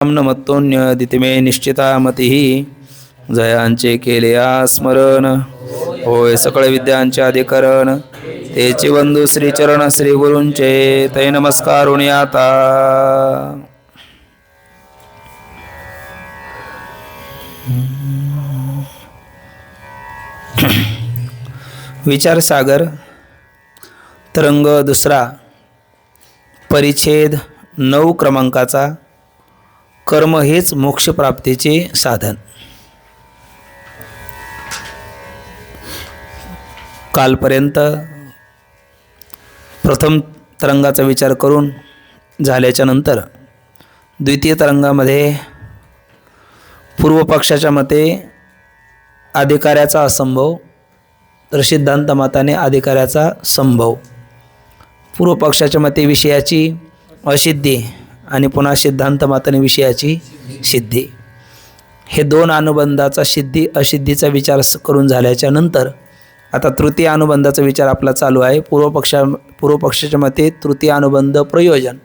नमत्तोन्यदितिमे निश्चिता मतिः जयांचे केले स्मरण होय सकळ विद्यांचे अधिकरण तेची वंदू श्रीचरण श्री गुरूंचे तै नमस्कारुणी आता विचार सागर तरंग दुसरा परिच्छेद 9 क्रमांकाचा कर्म हेच मोक्ष प्राप्तीचे साधन। कालपर्यंत प्रथम तरंगाचा विचार करून झाल्याच्या नंतर द्वितीय तरंगामध्ये पूर्व पक्षाच्या मते अधिकाऱ्याचा असंभव तर सिद्धांत मताने अधिकाऱ्याचा संभव, पूर्व पक्षाच्या मते विषयाची असिद्धी आणि पुन्हा सिद्धांत मताने विषयाची सिद्धी, हे दोन अनुबंधाचा सिद्धी असिद्धीचा विचार करून झाल्याच्या नंतर आता तृतीय अनुबंधाचा विचार आपला चालू आहे। पूर्व पक्षाच्या मते तृतीय अनुबंध प्रयोजन,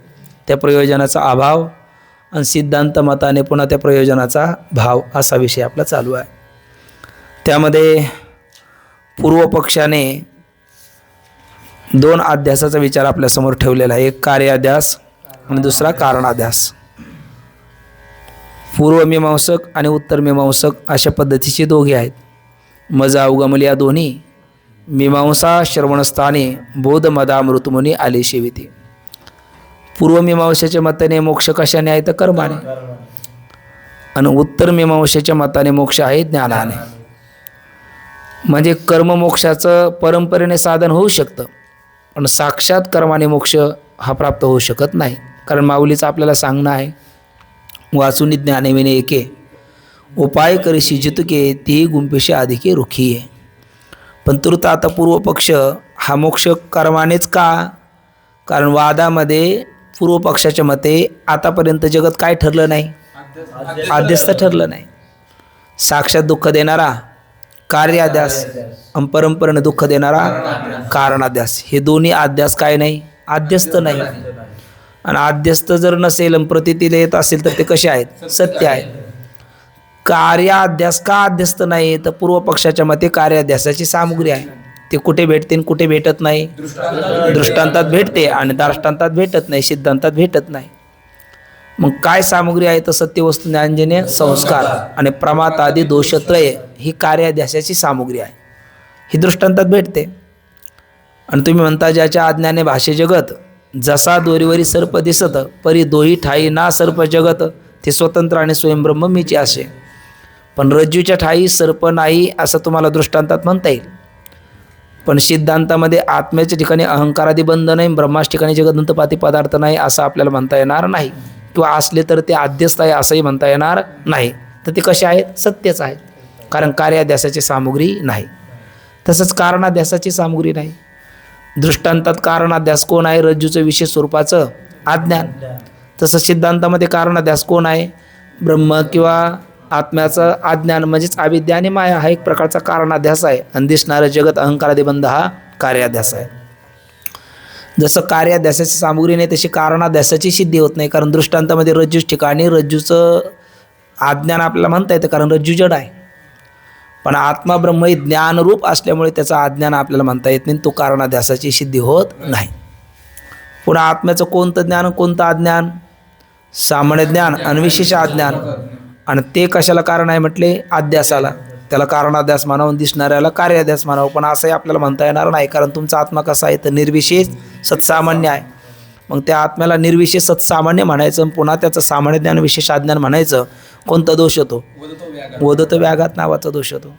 त्या प्रयोजनाचा अभाव आणि सिद्धांत मताने पुन्हा त्या प्रयोजनाचा भाव असा विषय आपला चालू आहे। त्यामध्ये पूर्व पक्षाने दोन अध्यासाचा विचार आपल्या समोर ठेवलेला आहे, एक कार्याध्यास आणि दुसरा कारणाध्यास। पूर्वमीमांसक आणि उत्तरमीमांसक अशा पद्धतीचे दोघे आहेत। मज अवगमली या दोन्ही मीमांसा श्रवणस्थाने बोध मदामृतमुनी आले शिविते। पूर्वमीमांसेच्या मताने मोक्ष कशाने आहे तर कर्माने, आणि उत्तरमीमांसेच्या मताने मोक्ष आहे ज्ञानाने। म्हणजे कर्म मोक्षाचं परंपरेने साधन होऊ शकतं, पण साक्षात कर्माने मोक्ष हा प्राप्त होऊ शकत नाही। कारण माऊलीचं आपल्याला सांगणं आहे, वाचुनी ज्ञानविने एके उपाय करीशी जितके ती गुंपेशी अधिके रुखीये। पण तुर्त आता पूर्व पक्ष हा मोक्ष कर्मानेच का, कारण वादामध्ये पूर्व पक्षाच्या मते आतापर्यंत जगत काय ठरलं नाही, आद्यस्त ठरलं नाही। साक्षात दुःख देणारा कार्याध्यास आणि परंपरेने दुःख देणारा कारणाध्यास, हे दोन्ही अध्यास काय नाही, आद्यस्त नाही। आणि आद्यस्त जर नसेल आणि प्रतीतीला येत असेल तर ते कसे आहेत, सत्य आहेत। कार्याध्यास का आद्यस्त नाही तर पूर्व पक्षाच्या मते कार्याध्यासाची सामुग्री आहे, ते कुठे भेटते आणि कुठे भेटत नाही, दृष्टांतात भेटते आणि दृष्टांतात भेटत नाही, सिद्धांतात भेटत नाही। मग काय सामुग्री आहे तर सत्यवस्तू ज्ञानजन्य संस्कार आणि प्रमात आदी दोषत्रय ही कार्याध्यासाची सामुग्री आहे, ही दृष्टांतात भेटते। आणि तुम्ही म्हणता ज्याच्या आज्ञाने भाषे जगत जसा दोरीवरी सर्प दिसत परी दोही ठाई ना सर्प जगत ते स्वतंत्र आणि स्वयंब्रह्म मीचे असे। पण रज्जूच्या ठाई सर्प नाही असं तुम्हाला दृष्टांतात म्हणता येईल, पण सिद्धांतामध्ये आत्म्याच्या ठिकाणी अहंकारादी बंध नाही, ब्रह्माच्या ठिकाणी जगदंतपाती पदार्थ नाही असं आपल्याला म्हणता येणार नाही, किंवा असले तर ते आद्यस्त आहे असंही म्हणता येणार नाही। तर ते कसे आहेत, सत्यच आहेत, कारण कार्याध्यासाची सामुग्री नाही। तसंच कारणाध्यासाची सामुग्री नाही। दृष्टांतात कारणाध्यास कोण आहे, रज्जूचं विशेष स्वरूपाचं अज्ञान। तसं सिद्धांतामध्ये कारणाध्यास कोण आहे, ब्रह्म किंवा आत्म्याचं अज्ञान म्हणजेच अविद्या आणि माया हा एक प्रकारचा कारणाध्यास आहे, आणि दिसणारं जगत अहंकारादी बंध हा कार्याध्यास आहे। जसं कार्याध्यासाची सामुग्री नाही तशी कारणाध्यासाची सिद्धी होत नाही, कारण दृष्टांतामध्ये रज्जूच ठिकाणी रज्जूचं अज्ञान आपल्याला म्हणता येतं, कारण रज्जू जड आहे। पण आत्मा ब्रह्म हे ज्ञानरूप असल्यामुळे त्याचा अज्ञान आपल्याला म्हणता येत नाही, तो कारणाध्यासाची सिद्धी होत नाही। पुन्हा आत्म्याचं कोणतं ज्ञान कोणतं अज्ञान, सामान्य ज्ञान आणि विशेष अज्ञान, आणि ते कशाला कारण आहे म्हटले, अध्यासाला। त्याला कारणाध्यास म्हणावं, दिसणाऱ्याला कार्याध्यास म्हणावं, पण असंही आपल्याला म्हणता येणार नाही, कारण तुमचा आत्मा कसा आहे तर निर्विशेष सत्सामान्य आहे। मग त्या आत्म्याला निर्विशेष सत्सामान्य म्हणायचं, पुन्हा त्याचं सामान्य ज्ञान विशेष अज्ञान म्हणायचं, कोणता दोष होतो, वदतो व्याघात नावाचा दोष होतो,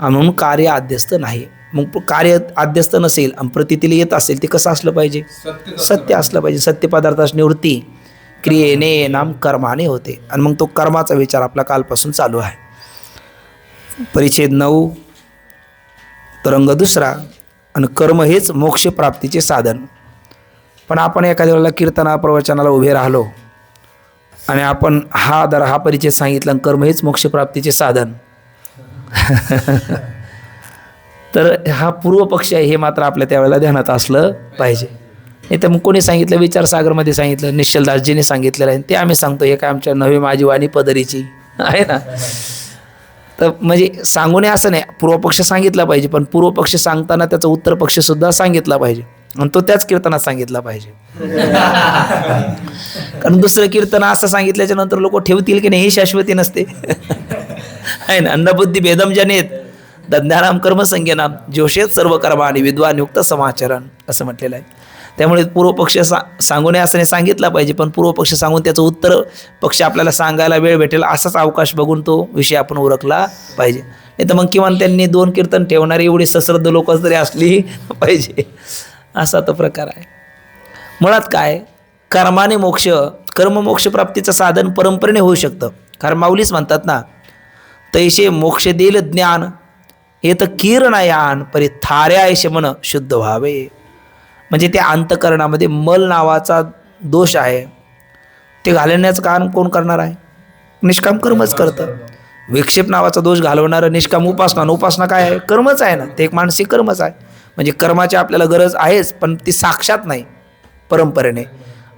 म्हणून कार्य आद्यस्त नाही। मग कार्य आद्यस्त नसेल आणि प्रतीतीला येत असेल ते कसं असलं पाहिजे, सत्य असलं पाहिजे। सत्य पदार्थाची निवृत्ती क्रियेने नाम कर्माने होते, आणि मग तो कर्माचा विचार आपला कालपासून चालू आहे। परिच्छेद 9 तरंग दुसरा, आणि कर्म हेच मोक्ष प्राप्तीचे साधन। पण आपण एखाद्या वेळेला कीर्तना प्रवचनाला उभे राहिलो आणि आपण हा परिच्छेद सांगितला, कर्म हेच मोक्षप्राप्तीचे साधन तर हा पूर्व पक्ष आहे, हे मात्र आपल्या त्यावेळेला ध्यानात असलं पाहिजे। नाही तर मग कोणी सांगितलं, विचारसागरमध्ये सांगितलं, निश्चलदासजीने सांगितलेलं आहे, ते आम्ही सांगतो. हे काय आमच्या नवी माझी वाणी पदरीची आहे ना. तर म्हणजे सांगू नये असं नाही, पूर्वपक्ष सांगितला पाहिजे, पण पूर्वपक्ष सांगताना त्याचा उत्तर पक्षसुद्धा सांगितला पाहिजे, आणि तो त्याच कीर्तनात सांगितला पाहिजे. कारण दुसरं कीर्तन असं सांगितल्याच्या नंतर लोक ठेवतील की नाही ही शाश्वती नसते. आहे ना. अन्नबुद्धी भेदम जनेत दज्ञानाम कर्मसंज्ञानाम जोशेत सर्व कर्म आणि विद्वान युक्त समाचरण असं म्हटलेलं आहे. त्यामुळे पूर्वपक्ष सांगू नये असं नाही, सांगितला पाहिजे, पण पूर्वपक्ष सांगून त्याचं उत्तर पक्ष आपल्याला सांगायला वेळ भेटेल असाच अवकाश बघून तो विषय आपण उरकला पाहिजे. नाही तर मग किमान त्यांनी 2 कीर्तन ठेवणारी एवढी सश्रद्ध लोक तरी असली पाहिजे, असा तो प्रकार आहे. मुळात काय, कर्माने मोक्ष, कर्ममोक्ष प्राप्तीचं साधन परंपरेने होऊ शकतं. कारण माऊलीच म्हणतात ना, तैसे मोक्ष देईल ज्ञान येत किरणायान परी थाऱ्या ऐशे मन शुद्ध व्हावे. म्हणजे त्या अंतकरणामध्ये मल नावाचा दोष आहे, ते घालवण्याचं काम कोण करणार आहे? निष्काम कर्मच करतं. विक्षेप नावाचा दोष घालवणारं निष्काम उपासना, उपासना काय आहे? कर्मच आहे ना, ते एक मानसिक कर्मच आहे. म्हणजे कर्माची आपल्याला गरज आहेच, पण ती साक्षात नाही परंपरेने.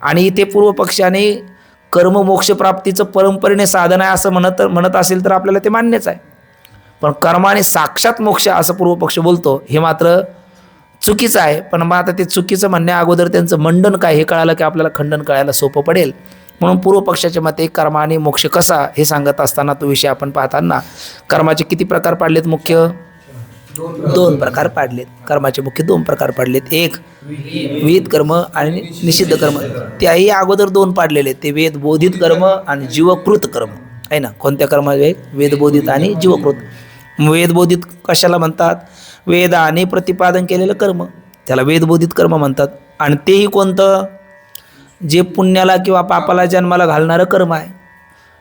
आणि इथे पूर्वपक्षाने कर्ममोक्षप्राप्तीचं परंपरेने साधन आहे असं म्हणत असेल तर आपल्याला ते मान्यच आहे. पण कर्माने साक्षात मोक्ष असं पूर्वपक्ष बोलतो, हे मात्र चुकीचं आहे. पण मग आता ते चुकीचं म्हणण्या अगोदर त्यांचं मंडन काय हे कळालं की आपल्याला खंडन कळायला सोपं पडेल. म्हणून पूर्वपक्षाच्या मते कर्माने मोक्ष कसा हे सांगत असताना तो विषय आपण पाहताना कर्माचे किती प्रकार पाडलेत? मुख्य 2 प्रकार पाडलेत. कर्माचे मुख्य 2 प्रकार पाडलेत. एक वेद कर्म आणि निषिद्ध कर्म. त्याही अगोदर 2 पाडलेले, ते वेद बोधित कर्म आणि जीवकृत कर्म आहे ना. कोणत्या कर्म? वेदबोधित आणि जीवकृत. वेदबोधित कशाला म्हणतात? वेदाने प्रतिपादन केलेलं कर्म, त्याला वेदबोधित कर्म म्हणतात. आणि तेही कोणतं? जे पुण्याला किंवा पापाला जन्माला घालणारं कर्म आहे,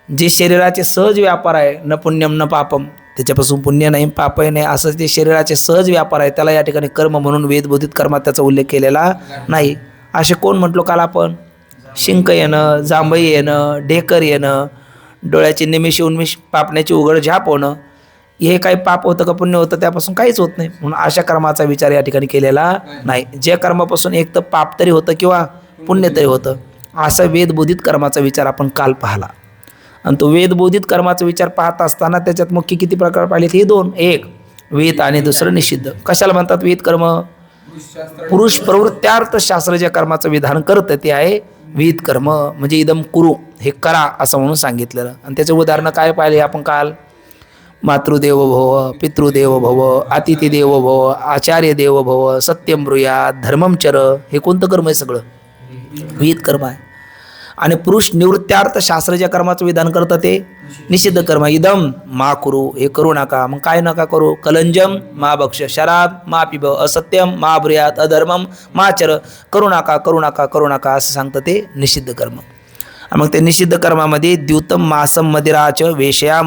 जे शरीराचे सहज व्यापार आहे, न पुण्यम न पापम, त्याच्यापासून पुण्य नाही पापही नाही, असं ते शरीराचे सहज व्यापार आहे, त्याला या ठिकाणी कर्म म्हणून वेदबोधित कर्मात त्याचा उल्लेख केलेला नाही. असे कोण म्हटलो काल आपण? शिंक येणं, जांभई येणं, ढेकर येणं, डोळ्याची निमिष उन्मिष पापण्याची उघड झाप होणं, हे काही पाप होतं का पुण्य होतं? त्यापासून काहीच होत नाही. म्हणून अशा कर्माचा विचार या ठिकाणी केलेला नाही. जे कर्मापासून एक तर पाप तरी होतं किंवा पुण्य तरी होतं, असा वेदबोधित कर्माचा विचार आपण काल पाहिला. आणि तो वेदबोधित कर्माचा विचार पाहत असताना त्याच्यात मुख्य किती प्रकार पाहिलेत? हे 2. एक वेद आणि दुसरं निषिद्ध. कशाला म्हणतात वेद कर्म? पुरुष प्रवृत्त्यार्थ शास्त्र ज्या कर्माचं विधान करतं ते आहे वेद कर्म. म्हणजे इदम कुरु, हे करा असं म्हणून सांगितलेलं. आणि त्याचं उदाहरणं काय पाहिले आपण काल? मातृदेव भव, पितृदेव भव, अतिथी देव भव, आचार्य देव भव, सत्यम ब्रूयात, धर्मम चर, हे कोणतं कर्म आहे? सगळं वेद कर्म आहे. आणि पुरुष निवृत्त्यार्थ शास्त्र ज्या कर्माचं विधान करतं ते निषिद्ध कर्म. इदम मा करू, हे करू नका. मग काय नका करू? कलंजम मा भक्ष, शराब मा पिब, असत्यम मा ब्रूयात, अधर्मम मा चर, करू नका करू नका करू नका असं सांगतं ते निषिद्ध कर्म. मग ते निषिद्ध कर्मामध्ये द्युतम मासम मदिराच वेशया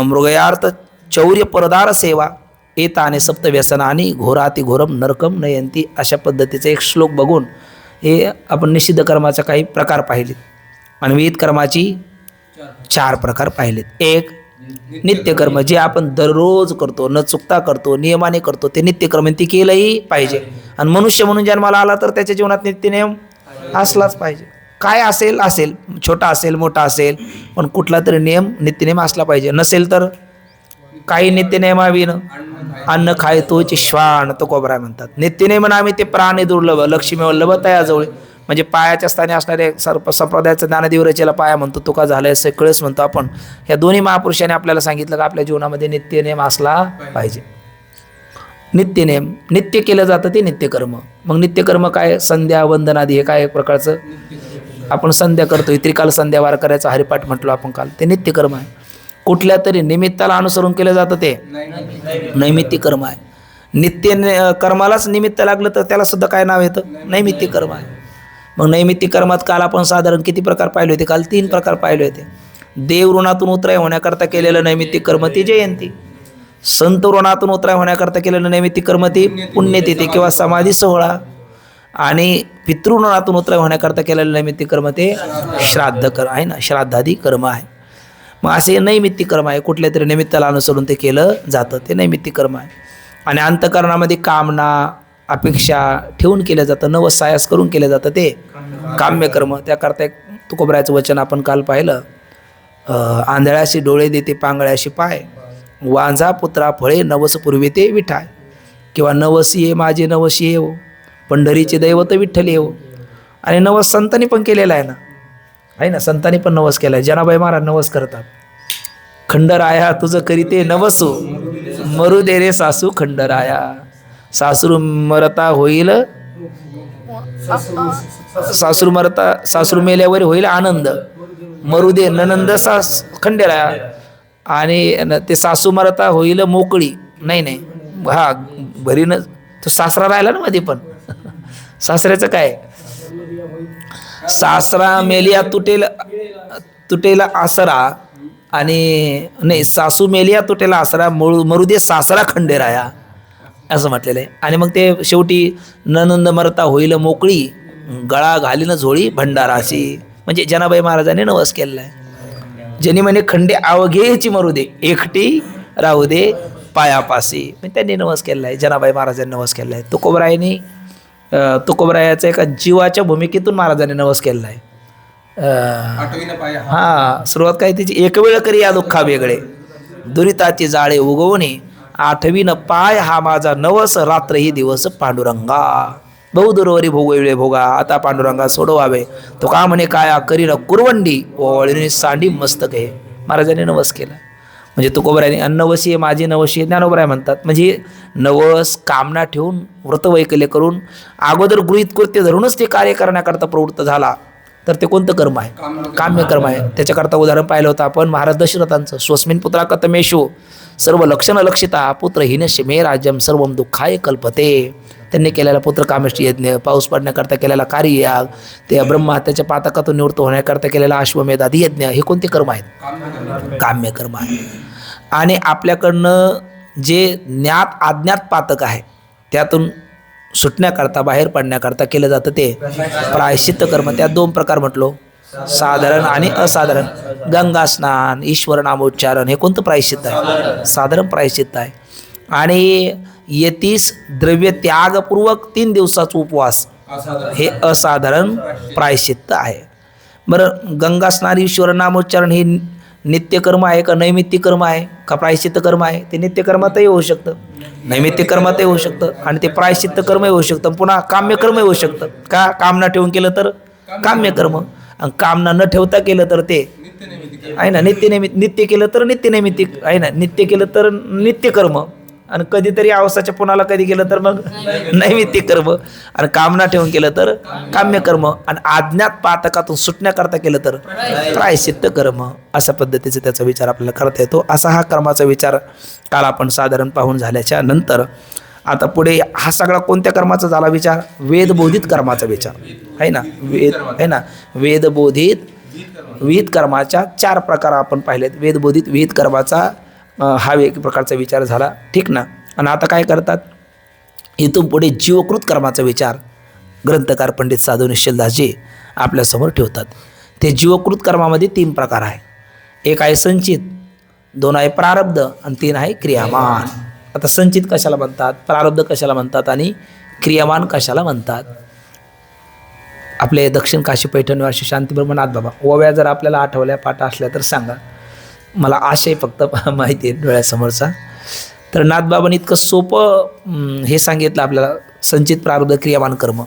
मृगयार्थ चौर्य परदार सेवा एताने सप्त व्यसनानी घोराती घोरम नरकम नयंती, अशा पद्धतीचा एक श्लोक बघून हे आपण निषिद्ध कर्माचा काही प्रकार पाहिलेत. आणि वेद कर्माची 4 प्रकार पाहिलेत. एक नित्यकर्म, जे आपण दररोज करतो, न चुकता करतो, नियमाने करतो, ते नित्यकर्म, ती केलंही पाहिजे. आणि मनुष्य म्हणून जन्माला आला तर त्याच्या जीवनात नित्यनियम असलाच पाहिजे. काय असेल असेल, छोटा असेल मोठा असेल, पण कुठला तरी नियम नित्यनियम असला पाहिजे. नसेल तर काही नित्यनियमाविन अन्न खाय तोची श्वान तो कोबरा म्हणतात. नित्यनियम आम्ही ते प्राणी दुर्लभ लक्ष्मी वल्लभ तयाजवळ, म्हणजे पायाच्या स्थानी असणारे संप्रदायाचं ज्ञानदेव रचेला पाया म्हणतो, तुका झालंय सगळंच म्हणतो आपण. ह्या दोन्ही महापुरुषांनी आपल्याला सांगितलं की आपल्या जीवनामध्ये नित्यनियम असला पाहिजे. नित्यनेम, नित्य केलं जातं ते नित्यकर्म. मग नित्यकर्म काय? संध्या वंदनादी, हे काय एक प्रकारचं आपण संध्या करतोय, त्रिकाल संध्या वार करायचा हरिपाठ म्हटलो आपण काल, ते नित्यकर्म आहे. कुठल्या तरी निमित्ताला अनुसरून केलं जातं ते नैमित्तिक कर्म आहे. नित्य कर्मालाच निमित्त लागलं तर त्याला सुद्धा काय नाव येतं? नैमित्तिक कर्म आहे. मग नैमित्तिक कर्मात काल आपण साधारण किती प्रकार पाहिले होते? काल 3 प्रकार पाहिले होते. देव ऋणातून उतराय होण्याकरता केलेलं नैमित्तिक कर्म ती जयंती, संत ऋणातून उतराय होण्याकरता केलेलं नैमित्तिक कर्म ती पुण्यतिथी किंवा समाधी सोहळा, आणि पितृऋणातून उतराय होण्याकरता केलेलं नैमित्तिक कर्म ते श्राद्ध कर्म आहे ना, श्राद्धादी कर्म आहे. मग असे नैमित्तिक कर्म आहे, कुठल्या तरी निमित्ताला अनुसरून ते केलं जातं, ते नैमित्तिक कर्म आहे. आणि अंतःकरणामध्ये कामना, अपेक्षा ठेवून केलं जातं, नवस सायास करून केलं जातं ते काम्यकर्म. त्याकरता एक तुकोबरायाचं वचन आपण काल पाहिलं, आंधळ्याशी डोळे देते पांगळ्याशी पाय, वांझा पुत्रा फळे नवस पूर्वी ते विठाय, किंवा नवसी ये माझे नवशी येव, पंढरीचे दैवत विठ्ठल येव. आणि नवस संतांनी पण केलेला आहे ना, आहे ना, संतांनी पण नवस केला आहे. जनाबाई महाराज नवस करतात, खंडराया तुझं करीते नवसू, मरू दे रे सासू खंडराया, सासरू मरता होईल, सासरू मेल्यावर होईल आनंद, मरू दे ननंद सास खंडेराया. आणि ते सासू मरता होईल मोकळी, नाही हा भरीनं तो सासरा राहिला ना मध्ये पण सासऱ्याचं काय, सासरा मेलिया तुटेला आसरा, आणि नाही सासू मेलिया तुटेला आसरा, मरू दे सासरा खंडेराया असं म्हटलेलं आहे. आणि मग ते शेवटी ननंद मरता होईल मोकळी, गळा घालीन झोळी भंडाराशी, म्हणजे जनाबाई महाराजांनी नवस केलेला आहे. ज्यांनी म्हणे खंडे अवघेची मरू दे, एकटी राहू दे पायापासी, म्हणजे त्यांनी नवस केलेला आहे, जनाबाई महाराजांनी नवस केलेला आहे. तुकोबरायाचा एका जीवाच्या भूमिकेतून महाराजांनी नवस केलेला आहे. हा सुरुवात काय त्याची, एक वेळ करी या दुःखा वेगळे, दुरिताची जाळे उगवणे, आठवीन पाय हा माझा नवस, रात्र ही दिवस पांडुरंगा, बहुदुरवरी भोगविळे भोगा, आता पांडुरंगा सोडवावे, तो का म्हणे काय करीन कुरवंडी, ओळीने सांडी मस्तक हे. महाराजांनी नवस केला. म्हणजे तुकोबरायाने अन्नवशी माझी नवशी ज्ञानोबराय म्हणतात. म्हणजे नवस कामना ठेवून व्रतवैकल्य करून अगोदर गृहीत कृत्य धरूनच ते कार्य करण्याकरता प्रवृत्त झाला तर ते कोणतं कर्म आहे, काम्य कर्म आहे. त्याच्याकरता उदाहरण पाहिलं होतं आपण महाराज दशरथांचं, स्वस्मिन पुत्रा कथमेशो सर्व लक्षण लक्षिता पुत्रहीनस्य मे राज्यम सर्वम दुःखाय कल्पते. त्यांनी केलेला पुत्र कामेष्टी यज्ञ, पाऊस पडण्याकरता केलेला कार्ययाग, ते ब्रह्महत्याच्या पातकातून निवृत्त होण्याकरता केलेला अश्वमेध आदी यज्ञ, हे कोणते कर्म आहेत, काम्य कर्म आहे. आणि आपल्याकडनं जे ज्ञात अज्ञात पातक आहे त्यातून सुटण्याकरता बाहेर पडण्याकरता केलं जातं ते प्रायश्चित्त कर्म. त्यात दोन प्रकार म्हटलो, साधारण आणि असाधारण. गंगा स्नान, ईश्वर नामोच्चारण हे कोणतं प्रायश्चित्त आहे, साधारण प्रायश्चित्त आहे. आणि येतीस द्रव्य त्यागपूर्वक 3 दिवसाचा उपवास हे असाधारण प्रायश्चित्त आहे. बरं, गंगा स्नान ईश्वर नामोच्चारण हे नित्यकर्म आहे का नैमित्तिक कर्म आहे का प्रायश्चित्त कर्म आहे? ते नित्यकर्मातही होऊ शकतं, नैमित्तिक कर्मातही होऊ शकतं, आणि ते प्रायश्चित्त कर्मही होऊ शकतं, पुन्हा काम्यकर्मही होऊ शकतं. का कामना ठेवून केलं तर काम्यकर्म, आणि कामना न ठेवता केलं तर ते आहे ना नित्य केलं तर नित्यनैमित्तिक आहे ना, नित्य केलं तर नित्यकर्म, आणि कधीतरी अवसाच्या पुन्हाला कधी केलं तर मग नैमित्तिक कर्म, आणि कामना ठेवून केलं तर काम्यकर्म, आणि अज्ञात पातकातून सुटण्याकरता केलं तर प्रायश्चित्त कर्म. अशा पद्धतीचा त्याचा विचार आपल्याला करता येतो. असा हा कर्माचा विचार काल आपण साधारण पाहून झाल्याच्या नंतर आता पुढे हा सगळा कोणत्या कर्माचा झाला विचार, वेदबोधित कर्माचा विचार आहे ना. वेदबोधित विहित कर्माच्या 4 प्रकार आपण पाहिलेत. वेदबोधित विहित कर्माचा हा एक प्रकारचा विचार झाला, ठीक ना. आणि आता काय करतात, इथून पुढे जीवकृत कर्माचा विचार ग्रंथकार पंडित साधू निश्चलदासजी आपल्यासमोर ठेवतात. ते जीवकृत कर्मामध्ये 3 प्रकार आहे. एक आहे संचित, 2 आहे प्रारब्ध, आणि 3 आहे क्रियामान. आता संचित कशाला म्हणतात, प्रारब्ध कशाला म्हणतात, आणि क्रियामान कशाला म्हणतात? आपले दक्षिण काशी पैठणवासी शांतीब्रह्मनाथ बाबा ओव्या जर आपल्याला आठवल्या पाठ असल्या तर सांगा, मला आशय फक्त माहिती आहे डोळ्यासमोरचा. तर नाथबाबांनी इतकं सोपं हे सांगितलं आपल्याला, संचित प्रारब्ध क्रियामान कर्म.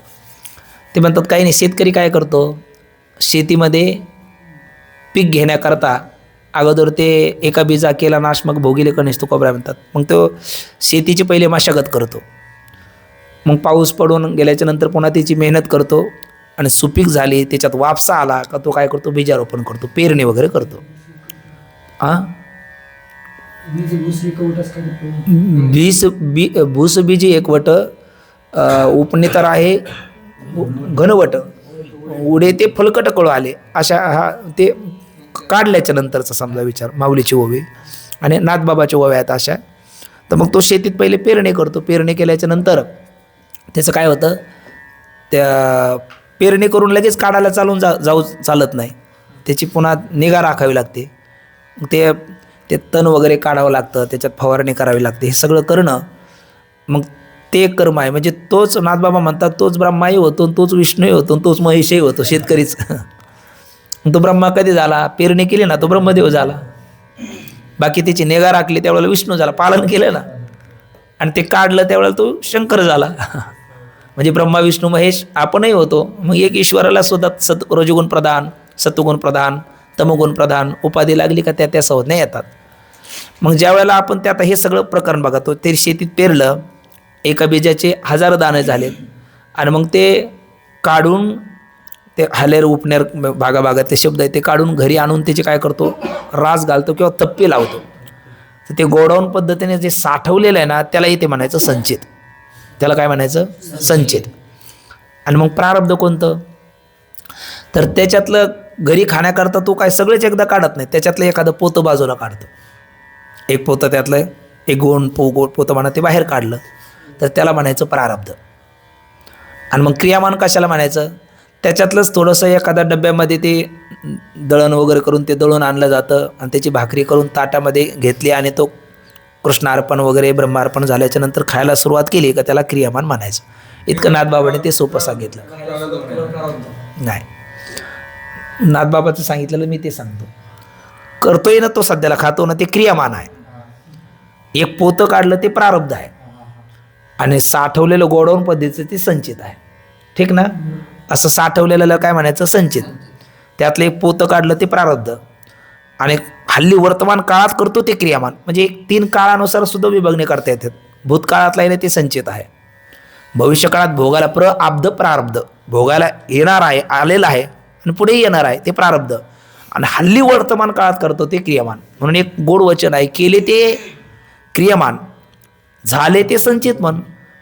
ते म्हणतात काही नाही, शेतकरी काय करतो, शेतीमध्ये पीक घेण्याकरता अगोदर ते एका बीजा केला नाश मग भोगिले कणेश तुकोबराय म्हणतात. मग तो शेतीची पहिले मशागत करतो, मग पाऊस पडून गेल्याच्या नंतर पुन्हा त्याची मेहनत करतो, आणि सुपीक झाली त्याच्यात वापसा आला का तो काय करतो, बीजारोपण करतो, पेरणी वगैरे करतो. भूसबीजी एकवट, उपनेतर आहे घनवट, उडे ते फलकट कळू आले, अशा हा ते काढल्याच्या नंतरचा समजा विचार माऊलीची ओवी आणि नाथबाबाच्या ओव्या आहेत अशा. तर मग तो शेतीत पहिले पेरणी करतो, पेरणी केल्याच्या नंतर त्याचं काय होतं, त्या पेरणी करून लगेच काढायला जाऊ चालत नाही, त्याची पुन्हा निगा राखावी लागते. ते तण वगैरे काढावं लागतं, त्याच्यात फवारणी करावी लागते, हे सगळं करणं. मग ते एक कर्म आहे. म्हणजे तोच नाथबाबा म्हणतात तोच ब्रह्माही होतो, तोच विष्णूही होतो, तोच महेशही होतो, शेतकरीच. तो ब्रह्मा कधी झाला? पेरणी केली ना तो ब्रह्मदेव झाला. बाकी त्याची निगा राखली त्यावेळेला विष्णू झाला, पालन केलं ना, आणि ते काढलं त्यावेळेला तो शंकर झाला. म्हणजे ब्रह्मा विष्णू महेश आपणही होतो. मग एक ईश्वराला सुद्धा रजोगुण प्रधान, सत्वगुण प्रधान, तमोगुण प्रधान उपाधी लागली का त्या संज्ञा येतात. मग ज्या वेळेला आपण ते आता हे सगळं प्रकरण बघा, तो ते शेतीत पेरलं, एका बीजाचे 1000 दाणे झाले, आणि मग ते काढून ते हालेर उपनेर भागाभागातले शब्द आहे ते काढून घरी आणून त्याचे काय करतो, रास घालतो किंवा तप्पे लावतो. तर ते गोडाऊन पद्धतीने जे साठवलेलं आहे ना त्यालाही ते म्हणायचं संचित. त्याला काय म्हणायचं? संचित. आणि मग प्रारब्ध कोणतं? तर त्याच्यातलं घरी खाण्याकरता तो काय सगळेच एकदा काढत नाही, त्याच्यातलं एखादं पोतं बाजूला काढतं. एक पोतं त्यातलं एक गोण पोतं म्हणा ते बाहेर काढलं तर त्याला म्हणायचं प्रारब्ध. आणि मग क्रियामान कशाला म्हणायचं? त्याच्यातलंच थोडंसं एखाद्या डब्यामध्ये ते दळण वगैरे करून ते दळून आणलं जातं आणि त्याची भाकरी करून ताटामध्ये घेतली आणि तो कृष्णार्पण वगैरे ब्रह्मार्पण झाल्याच्या नंतर खायला सुरुवात केली का त्याला क्रियामान म्हणायचं. इतकं नाथबाबाने ते सोपं सांगितलं. नाही, नाथबाबाचं सांगितलेलं मी ते सांगतो. करतोय ना तो सध्याला, खातो ना, ते क्रियामान आहे. एक पोतं काढलं ते प्रारब्ध आहे, आणि साठवलेलं गोडाऊन पद्धतीचं ते संचित आहे. ठीक ना? असं साठवलेलं काय म्हणायचं? संचित. त्यातलं एक पोतं काढलं ते प्रारब्ध, आणि हल्ली वर्तमान काळात करतो ते क्रियामान. म्हणजे 3 काळानुसार सुद्धा विभागणी करता येतात. भूतकाळातला आहे ते संचित आहे, भविष्यकाळात भोगायला प्रआब्ध प्रारब्ध, भोगायला येणार आहे, आलेलं आहे आणि पुढेही येणार आहे ते प्रारब्ध, आणि हल्ली वर्तमान काळात करतो ते क्रियामान. म्हणून एक गोड वचन आहे, केले ते क्रियामान, झाले ते संचित म्हण.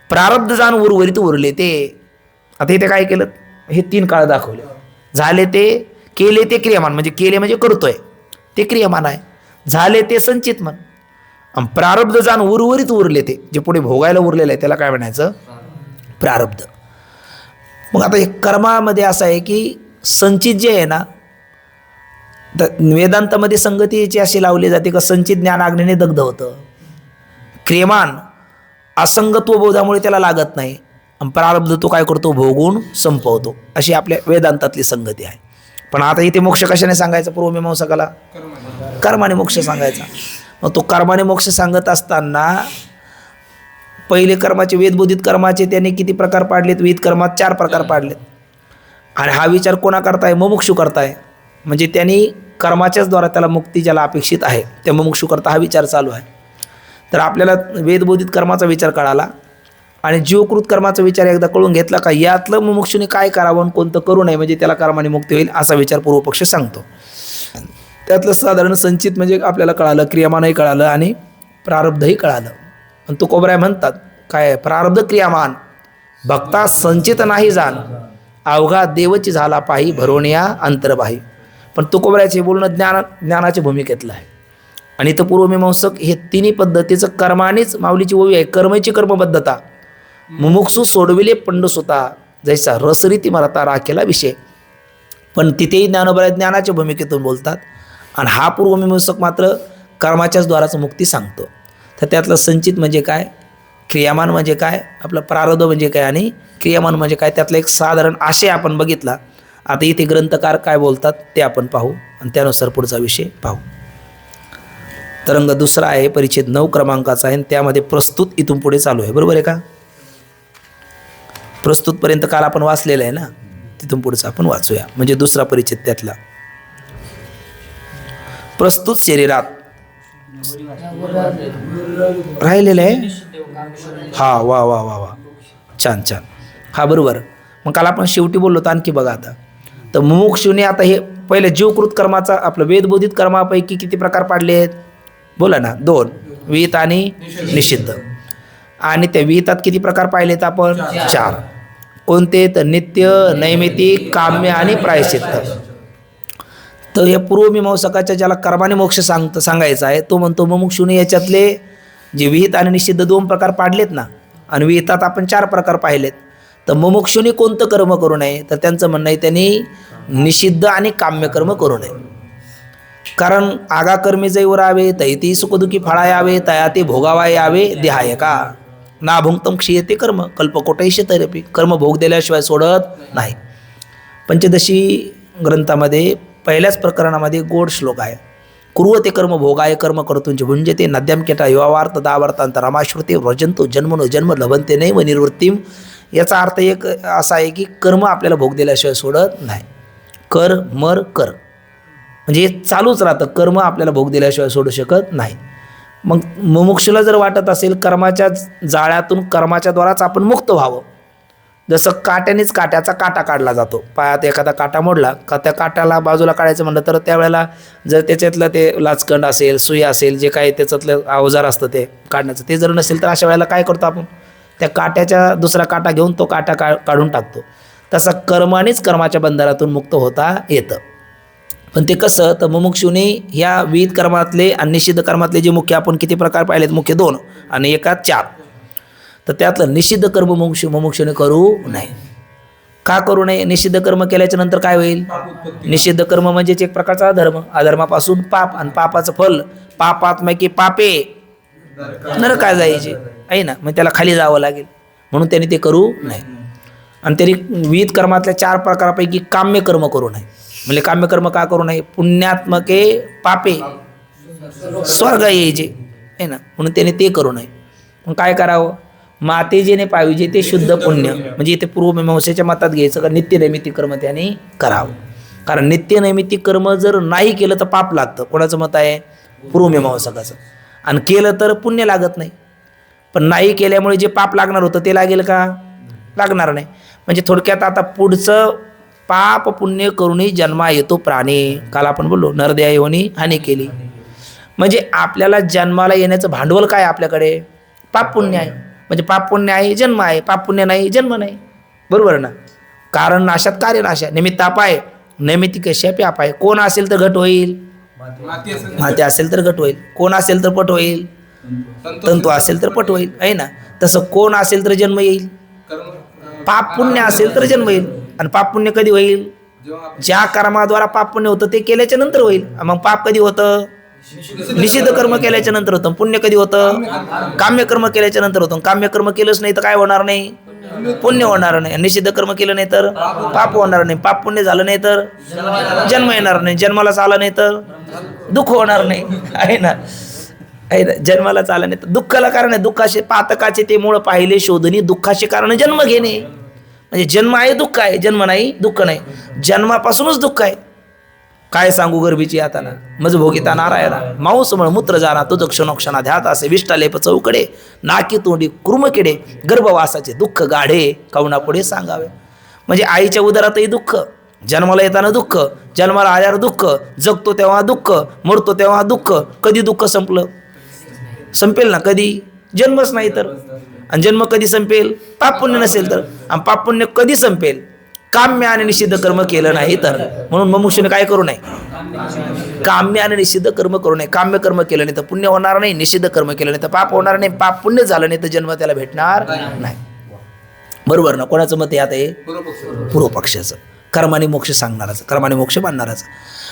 प्रारब्ध जाण उर्वरित उरले ते. आता इथे काय केलं? हे 3 काळ दाखवले. झाले ते, केले ते क्रियामान, म्हणजे केले म्हणजे करतोय ते क्रियामान आहे. झाले ते संचित म्हण. प्रारब्ध जाण उर्वरित उरले ते, जे पुढे भोगायला उरलेलं आहे त्याला काय म्हणायचं? प्रारब्ध. मग आता हे कर्मामध्ये असं आहे की संचित जे आहे ना, वेदांतामध्ये संगती याची अशी लावली जाते का संचित ज्ञान अग्नीने दग्ध होतं. क्रियमान असंगत्व बोधामुळे त्याला लागत नाही, आणि प्रारब्ध तो काय करतो? भोगून संपवतो. अशी आपल्या वेदांतातली संगती आहे. पण आता इथे मोक्ष कशाने सांगायचा? पूर्वमीमांसकाला कर्माने मोक्ष सांगायचा. मग तो कर्माने मोक्ष सांगत असताना पहिले कर्माचे, वेदबोधित कर्माचे त्यांनी किती प्रकार पाडलेत? विहित कर्मात 4 प्रकार पाडलेत. आणि हा विचार कोणा करताय? मुमुक्षू करताय. म्हणजे त्यांनी कर्माच्याच द्वारा त्याला मुक्ती ज्याला अपेक्षित आहे त्या मुमुक्षू करता हा विचार चालू आहे. तर आपल्याला वेदबोधित कर्माचा विचार कळाला, आणि जीवकृत कर्माचा विचार एकदा कळून घेतला का यातलं मुमुक्षूने काय करावं आणि कोणतं करू नये म्हणजे त्याला कर्माने मुक्ती होईल असा विचार पूर्वपक्ष सांगतो. त्यातलं साधारण संचित म्हणजे आपल्याला कळालं, क्रियामानही कळालं आणि प्रारब्धही कळालं. आणि तुकोबराय म्हणतात काय? प्रारब्ध क्रियामान भक्ता संचित नाही जाण, अवघा देवची झाला पाही भरोनिया अंतर्बाही. पण तुकोबरायचे बोलणं ज्ञानाच्या भूमिकेतलं आहे. आणि इथं पूर्वमीमांसक हे 3 पद्धतीचं कर्मानेच माऊलीची ओवी आहे. कर्मची कर्मबद्धता, मुमुक्षू सोडविले पंडसुता, जैसा रसरीती मरता राखेला विषय. पण तिथेही ज्ञानोबराय ज्ञानाच्या भूमिकेतून बोलतात, आणि हा पूर्वमीमांसक मात्र कर्माच्याच द्वाराचं मुक्ती सांगतो. तर त्यातलं संचित म्हणजे काय, क्रियामान म्हणजे काय, आपलं प्रारब्ध म्हणजे काय आणि क्रियामान म्हणजे काय, त्यातला एक साधारण आशय आपण बघितला. आता इथे ग्रंथकार काय बोलतात ते आपण पाहू आणि त्यानुसार पुढचा विषय पाहू. तरंग दुसरा आहे, परिच्छेद 9 क्रमांकाचा आहे, आणि त्यामध्ये प्रस्तुत इथून पुढे चालू आहे. बरोबर आहे का? प्रस्तुतपर्यंत काल आपण वाचलेलं आहे ना, तिथून पुढचं आपण वाचूया. म्हणजे दुसरा परिच्छेद त्यातला. प्रस्तुत शरीरात राहिलेलं आहे. हा, वा वा वा वा, छान छान. हा बरोबर. मग काल आपण शेवटी बोललो होतो. आणखी बघा आता. तर मुमुक्षुने आता हे पहिले जीवकृत कर्माचा आपलं वेदबोधित कर्मापैकी किती प्रकार पाडले आहेत? बोला ना. 2 विहित आणि निषिद्ध. आणि त्या विहितात किती प्रकार पाहिलेत आपण? 4. कोणते? तर नित्य, नैमित्तिक, काम्य आणि प्रायश्चित्त. तर या पूर्वमीमांसकाच्या ज्याला कर्माने मोक्ष सांगायचा आहे तो म्हणतो मुमुक्षुने याच्यातले जे विहित आणि निषिद्ध 2 प्रकार पाडलेत ना, आणि विहितात आपण 4 प्रकार पाहिलेत. तर मुमुक्षुने कोणतं कर्म करू नये? तर त्यांचं म्हणणं आहे त्यांनी निषिद्ध आणि काम्य कर्म करू नये. कारण आगा कर्मे जैवर आवे तैती सुखदुखी फळा यावे तया ते भोगावा यावे देहाय का. ना भुंक्तम क्षीयते कर्म कल्पकोटैश्य तैरपी. कर्म भोग दिल्याशिवाय सोडत नाही. पंचदशी ग्रंथामध्ये पहिल्याच प्रकरणामध्ये गोड श्लोक आहे. कुर्वते कर्म भोगाय कर्म कर्तुंच भुंजते नद्याम केटा युवावार्थ दावर्तांत रमाश्रुते व्रजंतो जन्मनो जन्म लभंते नैव निवृत्तीम. याचा अर्थ एक असा आहे की कर्म आपल्याला भोग दिल्याशिवाय सोडत नाही. कर मर कर म्हणजे चालूच राहतं. कर्म आपल्याला भोग दिल्याशिवाय सोडू शकत नाही. मग मुमुक्षूला जर वाटत असेल कर्माच्या जाळ्यातून कर्माच्या द्वाराच आपण मुक्त व्हावं, जसं काट्यानेच काट्याचा काटा काढला जातो. पायात एखादा काटा मोडला का त्या काट्याला बाजूला काढायचं म्हणलं तर त्यावेळेला जर त्याच्यातलं ते लाचखंड असेल सुई असेल जे काही त्याच्यातलं अवजार असतं ते काढण्याचं ते जर नसेल तर अशा वेळेला काय करतो आपण त्या काट्याच्या दुसरा काटा घेऊन तो काटा काढून टाकतो. तसं कर्मानेच कर्माच्या बंधनातून मुक्त होता येतं. पण ते कसं तर मुमुक्षुने ह्या विहित कर्मातले आणि निषिद्ध कर्मातले जे मुख्य आपण किती प्रकार पाहिलेत, मुख्य 2 आणि एकात 4, तर त्यातलं निषिद्ध कर्म मुमुक्षुने करू नये. का करू नये? निषिद्ध कर्म केल्याच्या नंतर काय होईल? निषिद्ध कर्म म्हणजेच एक प्रकारचा अधर्म, अधर्मापासून पाप आणि पापाचं फल पापात्मकी पापे नरकात जायचे आहे ना. मग त्याला खाली जावं लागेल म्हणून त्याने ते करू नये. आणि त्यांनी विहित कर्मातल्या 4 प्रकारापैकी काम्य कर्म करू नये. म्हणजे काम्यकर्म का करू नये? पुण्यात्मके पापे स्वर्ग यायचे आहे ना, म्हणून त्याने ते करू नये. मग काय करावं? मातेजीने पाहिजे ते शुद्ध पुण्य. म्हणजे इथे पूर्वमीमांसेच्या मतात घ्यायचं का नित्यनैमित्तिक कर्म त्याने करावं. कारण नित्यनैमित्तिक कर्म जर नाही केलं तर पाप लागतं. कोणाचं मत आहे? पूर्वमीमांसकाचं. आणि केलं तर पुण्य लागत नाही. पण नाही केल्यामुळे जे पाप लागणार होतं ते लागेल का? लागणार नाही. म्हणजे थोडक्यात आता पुढचं पाप पुण्य करूनही जन्मा येतो प्राणी. काल आपण बोललो नरदेहा योनी हानी केली. म्हणजे आपल्याला जन्माला येण्याचं भांडवल काय आपल्याकडे? पाप पुण्य आहे. म्हणजे पाप पुण्य आहे जन्म आहे, पाप पुण्य नाही जन्म नाही. बरोबर ना? कारण नाशात कार्य नाश आहे. निमित्त अपाय नैमित्तिक कशापी अपाय. कोण असेल तर घट होईल, माते असेल तर घट होईल. कोण असेल तर पट होईल, तंतू असेल तर पट होईल आहे ना. तसं कोण असेल तर जन्म येईल, पाप पुण्य असेल तर जन्म येईल. आणि पाप पुण्य कधी होईल? ज्या कर्माद्वारा पाप पुण्य होतं ते केल्याच्या नंतर होईल. मग पाप कधी होतं? निषिद्ध कर्म केल्याच्या नंतर होतं. पुण्य कधी होतं? काम्य कर्म केल्याच्या नंतर होतं. काम्य कर्म केलंच नाही तर काय होणार नाही? पुण्य होणार नाही. निषिद्ध कर्म केलं नाही तर पाप होणार नाही. पाप पुण्य झालं नाही तर जन्म येणार नाही. जन्माला आलं नाही तर दुःख होणार नाही आहे ना. जन्माला आलं नाही तर दुःखाला कारण आहे. दुःखाचे पातकाचे ते मूळ पाहिले शोधणी दुःखाचे कारण जन्म घेणे. म्हणजे जन्म आहे दुःख आहे, जन्म नाही दुःख नाही. जन्मापासूनच दुःख आहे. काय सांगू गर्भीची यातना मज भोगिता नारायणा मांस मळ मूत्र जाना तुझ क्षणोक्षणा ध्यात असे विष्टालेप चौकडे नाकी तोंडी कुर्मकिडे गर्भवासाचे दुःख गाढे कवना पुढे सांगावे. म्हणजे आईच्या उदरातही दुःख, जन्माला येताना दुःख, जन्माला आल्यावर दुःख, जगतो तेव्हा दुःख, मरतो तेव्हा दुःख. कधी दुःख संपलं? संपेल ना कधी? जन्मच नाही तर. आणि जन्म कधी संपेल? पाप पुण्य नसेल तर. आणि पाप पुण्य कधी संपेल? काम्य आणि निषिद्ध कर्म केलं नाही तर. म्हणून मुमुक्षूने काय करू नये? काम्य आणि निषिद्ध कर्म करू नये. काम्य कर्म केलं नाही तर पुण्य होणार नाही, निषिद्ध कर्म केलं नाही तर पाप होणार नाही. पाप पुण्य झालं नाही तर जन्म त्याला भेटणार नाही. बरोबर ना? कोणाचं मत आहे आता हे? पूर्व पक्षाचं. कर्माने मोक्ष सांगणाराचं, कर्माने मोक्ष बांधणाराचं.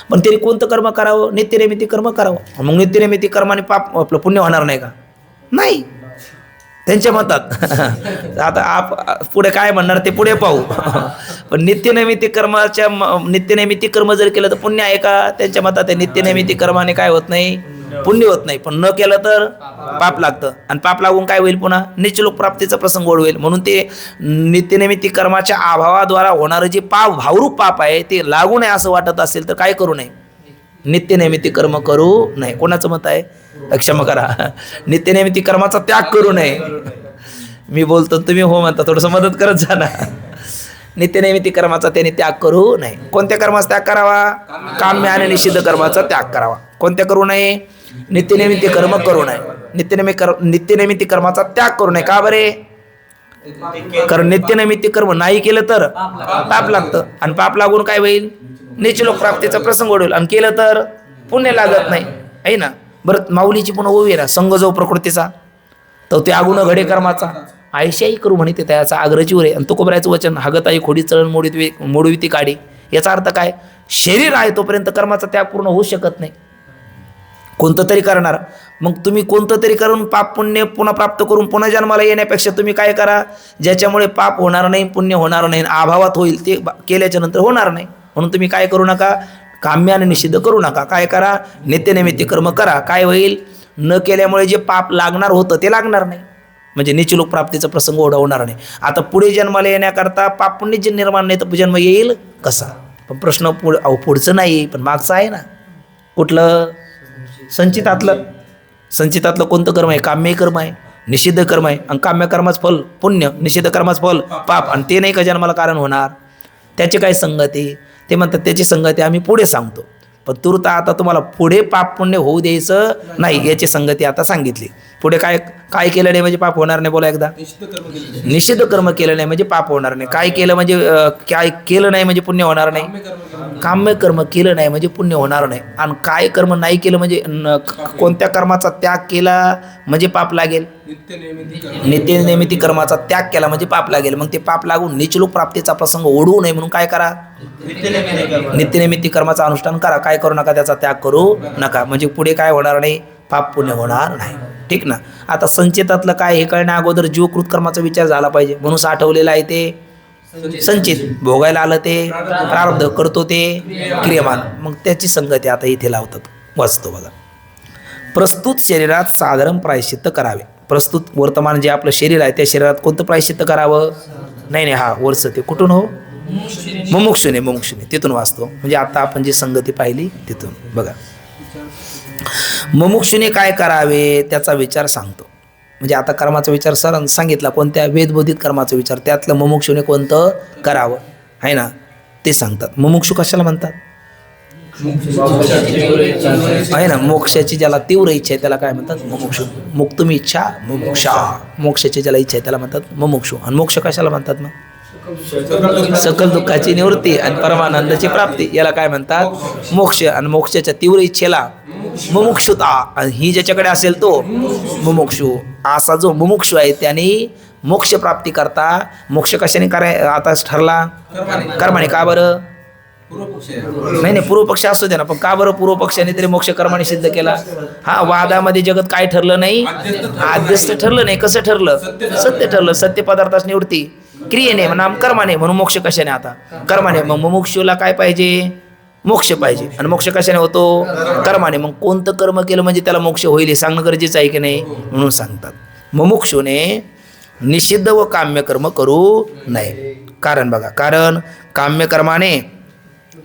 पण तरी कोणतं कर्म करावं? नित्यनैमित्तिक कर्म करावं. मग नित्यनैमित्तिक कर्माने पाप आपलं पुण्य होणार नाही का? नाही, त्यांच्या मतात. आता पुढे काय म्हणणार ते पुढे पाहू. पण नित्यनैमित्तिक नित्यनैमित्तिक कर्म जर केलं तर पुण्य आहे का? त्यांच्या मतात आहे नित्यनैमित्तिक कर्माने काय होत नाही? पुण्य होत नाही. पण न केलं तर पाप लागतं. आणि पाप लागून काय होईल? पुन्हा नीचलोक प्राप्तीचा प्रसंग ओढवेल. म्हणून ते नित्यनैमित्तिक कर्माच्या अभावाद्वारा होणारं जे भावरूप पाप आहे ते लागू नये असं वाटत असेल तर काय करू नये? नित्यनैमित्तिक कर्म करू नये. कोणाचं मत आहे? क्षमा करा, नित्यनैमित्तिक कर्माचा त्याग करू नये. मी बोलतो तुम्ही हो म्हणता, थोडंसं मदत करत जा ना. नित्यनैमित्तिक कर्माचा त्याने त्याग करू नये. कोणत्या कर्माचा त्याग करावा? काम्य आणि निषिद्ध कर्माचा त्याग करावा. कोणत्या करू नये? नित्यनैमित्तिक कर्म करू नये. नित्यनैमित्तिक कर्माचा त्याग करू नये. का बरे? कारण नित्यनैमित्तिक कर्म नाही केलं तर पाप लागतं. आणि पाप लागून काय होईल? नीचलोक प्राप्तीचा प्रसंग ओढवेल. आणि केलं तर पुण्य लागत नाही आहे ना. बरं, माऊलीची पुन्हा ओवी आहे ना, संघ जो प्रकृतीचा तो त्यागुण घडे कर्माचा आयशाही करू म्हणते त्याचा आग्रजी रे. आणि तुकोबरायचं वचन हागताई खोडी चळण मोडवी ती काढी. याचा अर्थ काय? शरीर आहे तोपर्यंत कर्माचा त्याग पूर्ण होऊ शकत नाही. कोणतं तरी करणार. मग तुम्ही कोणतं तरी करून पाप पुण्य पुन्हा प्राप्त करून पुन्हा जन्माला येण्यापेक्षा तुम्ही काय करा, ज्याच्यामुळे पाप होणार नाही, पुण्य होणार नाही, अभावात होईल ते केल्याच्या नंतर होणार नाही. म्हणून तुम्ही काय करू नका, काम्य आणि निषिद्ध करू नका. काय करा, नित्यनैमित्तिक कर्म करा. काय होईल, न केल्यामुळे जे पाप लागणार होतं ते लागणार नाही, म्हणजे नीचलोक प्राप्तीचा प्रसंग ओढवणार नाही. आता पुढे जन्माला येण्याकरता पाप पुण्य जे निर्माण नाही तर जन्म येईल कसा. पण प्रश्न पुढचं नाही पण मागचं आहे ना. कुठलं, संचितातलं कोणतं कर्म आहे, काम्य कर्म आहे, निषिद्ध कर्म आहे. आणि काम्य कर्माचं फल पुण्य, निषिद्ध कर्माचं फल पाप, आणि ते नाही का जन्माला कारण होणार. त्याची काय संगती, ते म्हणतात त्याची संगती आम्ही पुढे सांगतो. पण तूर्त आता तुम्हाला पुढे पाप पुण्य होऊ द्यायचं नाही, याची संगती आता सांगितली. पुढे काय काय केलं नाही म्हणजे पाप होणार नाही, बोला एकदा. निषिद्ध कर्म केलं नाही म्हणजे पाप होणार नाही. काय केलं म्हणजे काय केलं नाही म्हणजे पुण्य होणार नाही. काम्य कर्म केलं नाही म्हणजे पुण्य होणार नाही. आणि काय कर्म नाही केलं म्हणजे कोणत्या कर्माचा त्याग केला म्हणजे पाप लागेल. नित्यनैमित्तिक कर्माचा त्याग केला म्हणजे पाप लागेल. मग ते पाप लागून नीचलोक प्राप्तीचा प्रसंग ओढवू नये म्हणून काय करा, नित्यनैमित्तिक कर्माचा अनुष्ठान करा. काय करू नका, त्याचा त्याग करू नका. म्हणजे पुढे काय होणार नाही, पाप पुण्य होणार नाही. ठीक ना. आता संचितातलं काय हे कळण्या अगोदर जीवकृत कर्माचा विचार झाला पाहिजे. म्हणून साठवलेलं आहे ते संचित, भोगायला आलं ते प्रारब्ध, करतो ते क्रियमान. मग त्याची संगती आता इथे लावतात. वाचतो बघा. प्रस्तुत शरीरात साधारण प्रायश्चित्त करावे. प्रस्तुत वर्तमान जे आपलं शरीर आहे त्या शरीरात कोणतं प्रायश्चित्त करावं. नाही हा वरचं ते कुठून हो, मुमुक्षुने तिथून वाचतो. म्हणजे आता आपण जी संगती पाहिली तिथून बघा. मुमुक्षुने काय करावे त्याचा विचार सांगतो. म्हणजे आता कर्माचा विचार सर सांगितला, कोणत्या वेदबोधित कर्माचा विचार, त्यातलं मुमुक्षुने कोणतं करावं आहे ना ते सांगतात. मुमुक्षु कशाला म्हणतात आहे ना, मोक्षाची ज्याला तीव्र इच्छा आहे त्याला काय म्हणतात, मुमुक्षु. मुक्तमी इच्छा मुमुक्षा, मोक्षाची ज्याला इच्छा आहे त्याला म्हणतात मुमुक्षु. आणि मोक्ष कशाला म्हणतात मग, सकल दुःखाची निवृत्ती आणि परमानंदाची प्राप्ती, याला काय म्हणतात मोक्ष. आणि मोक्षाच्या तीव्र इच्छेला मुमुक्षुता, आणि ही ज्याच्याकडे असेल तो मुमुक्षु. असा जो मुमुक्षु आहे त्याने मोक्ष प्राप्ती करता, मोक्ष कशाने आता ठरला, कर्माने. का बरं, नाही पूर्व पक्ष असू दे ना, पण का बरं पूर्व पक्षाने तरी मोक्ष कर्माने सिद्ध केला. हा, वादामध्ये जगत काय ठरलं नाही, आद्यस्त ठरलं नाही. कसं ठरलं, सत्य ठरलं. सत्य पदार्थास निवृत्ती क्रियेने नाम कर्माने, म्हणून मोक्ष कशाने, आता कर्माने. मग मुमुक्षुला काय पाहिजे, मोक्ष पाहिजे. आणि मोक्ष कशाने होतो, कर्माने. मग कोणतं कर्म केलं म्हणजे त्याला मोक्ष होईल हे सांगणं गरजेचं आहे की नाही, म्हणून सांगतात मुमुक्षुने निषिद्ध व काम्य कर्म करू नये. कारण बघा, कारण काम्य कर्माने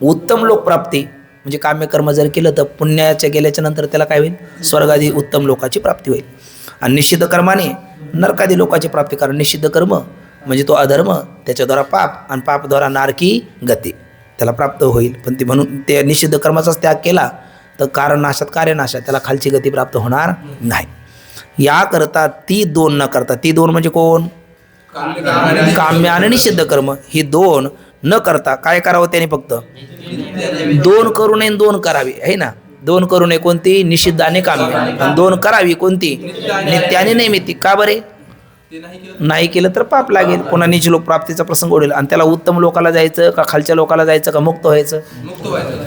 उत्तम लोकप्राप्ती, म्हणजे काम्य कर्म जर केलं तर पुण्याच्या गेल्याच्या नंतर त्याला काय होईल, स्वर्गादी उत्तम लोकाची प्राप्ती होईल. आणि निषिद्ध कर्माने नरकादी लोकाची प्राप्ती. कारण निषिद्ध कर्म म्हणजे तो अधर्म, त्याच्याद्वारा पाप, आणि पापद्वारा नारकी गती त्याला प्राप्त होईल. पण ती म्हणून ते निषिद्ध कर्माचाच त्याग केला तर कारणनाशात कार्यनाशात त्याला खालची गती प्राप्त होणार नाही. याकरता ती दोन न करता, ती दोन म्हणजे कोण, काम्य आणि निषिद्ध कर्म, ही दोन न करता काय करावं त्याने, फक्त दोन करू नये, दोन करावी आहे ना. दोन करू नये कोणती, निषिद्ध आणि काम्य. आणि दोन करावी कोणती, नित्य आणि नैमित्तिक. का बरे, नाही केलं तर पाप लागेल, पुन्हा नीच लोक प्राप्तीचा प्रसंग ओढेल. आणि त्याला उत्तम लोकाला जायचं का खालच्या लोकाला जायचं का मुक्त व्हायचं,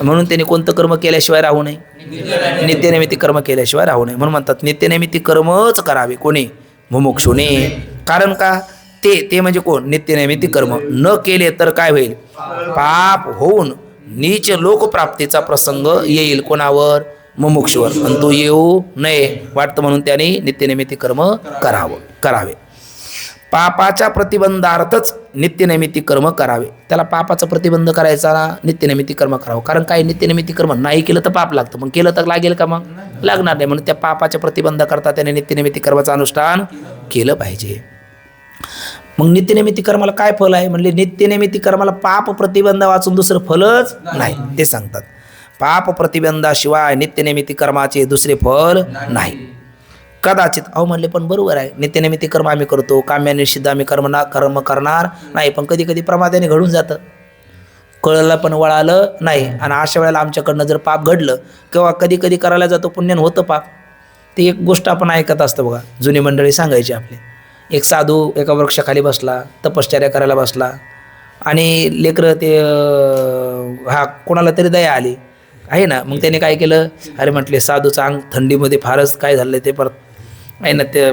म्हणून त्याने कोणतं कर्म केल्याशिवाय राहू नये, नित्यनैमित्तिक कर्म केल्याशिवाय राहू नये. म्हणून म्हणतात नित्यनैमित्तिक कर्मच करावे, कोणी, मुमुक्षुने. कारण का, ते म्हणजे कोण, नित्यनैमित्तिक कर्म न केले तर काय होईल, पाप होऊन नीच लोकप्राप्तीचा प्रसंग येईल. कोणावर, मुमुक्षुवर. आणि तो येऊ नये वाटतं म्हणून त्याने नित्यनैमित्तिक कर्म करावे. पापाच्या प्रतिबंधार्थच नित्यनैमित्तिक कर्म करावे. त्याला पापाचा प्रतिबंध करायचा, नित्यनैमित्तिक कर्म करावं. कारण काय, नित्यनैमित्तिक कर्म नाही केलं तर पाप लागतं, मग केलं तर लागेल का, मग लागणार नाही. म्हणून त्या पापाच्या प्रतिबंध करता त्याने नित्यनैमित्तिक कर्माचं अनुष्ठान केलं पाहिजे. मग नित्यनैमित्तिक कर्माला काय फल आहे, म्हणजे नित्यनैमित्तिक कर्माला पाप प्रतिबंध वाचून दुसरं फलच नाही, ते सांगतात. पाप प्रतिबंधाशिवाय नित्यनैमित्तिक कर्माचे दुसरे फल नाही कदाचित. अहो म्हणले पण बरोबर आहे, नित्यनैमित्तिक कर्म आम्ही करतो, काम्य निषिद्ध आम्ही कर्म करणार नाही. पण कधी कधी प्रमादाने घडून जातं, कळलं पण वळालं नाही. आणि अशा वेळेला आमच्याकडनं जर पाप घडलं किंवा कधी कधी करायला जातो पुण्यान होतं पाप. ती एक गोष्ट आपण ऐकत असतो बघा, जुनी मंडळी सांगायची आपली. एक साधू एका वृक्षाखाली बसला, तपश्चर्या करायला बसला, आणि लेकरं ते कोणाला तरी दया आली, आहे ना. मग त्याने काय केलं, अरे म्हटले साधूचं अंग थंडीमध्ये फारच काय झालं ते परत आहे ना, ते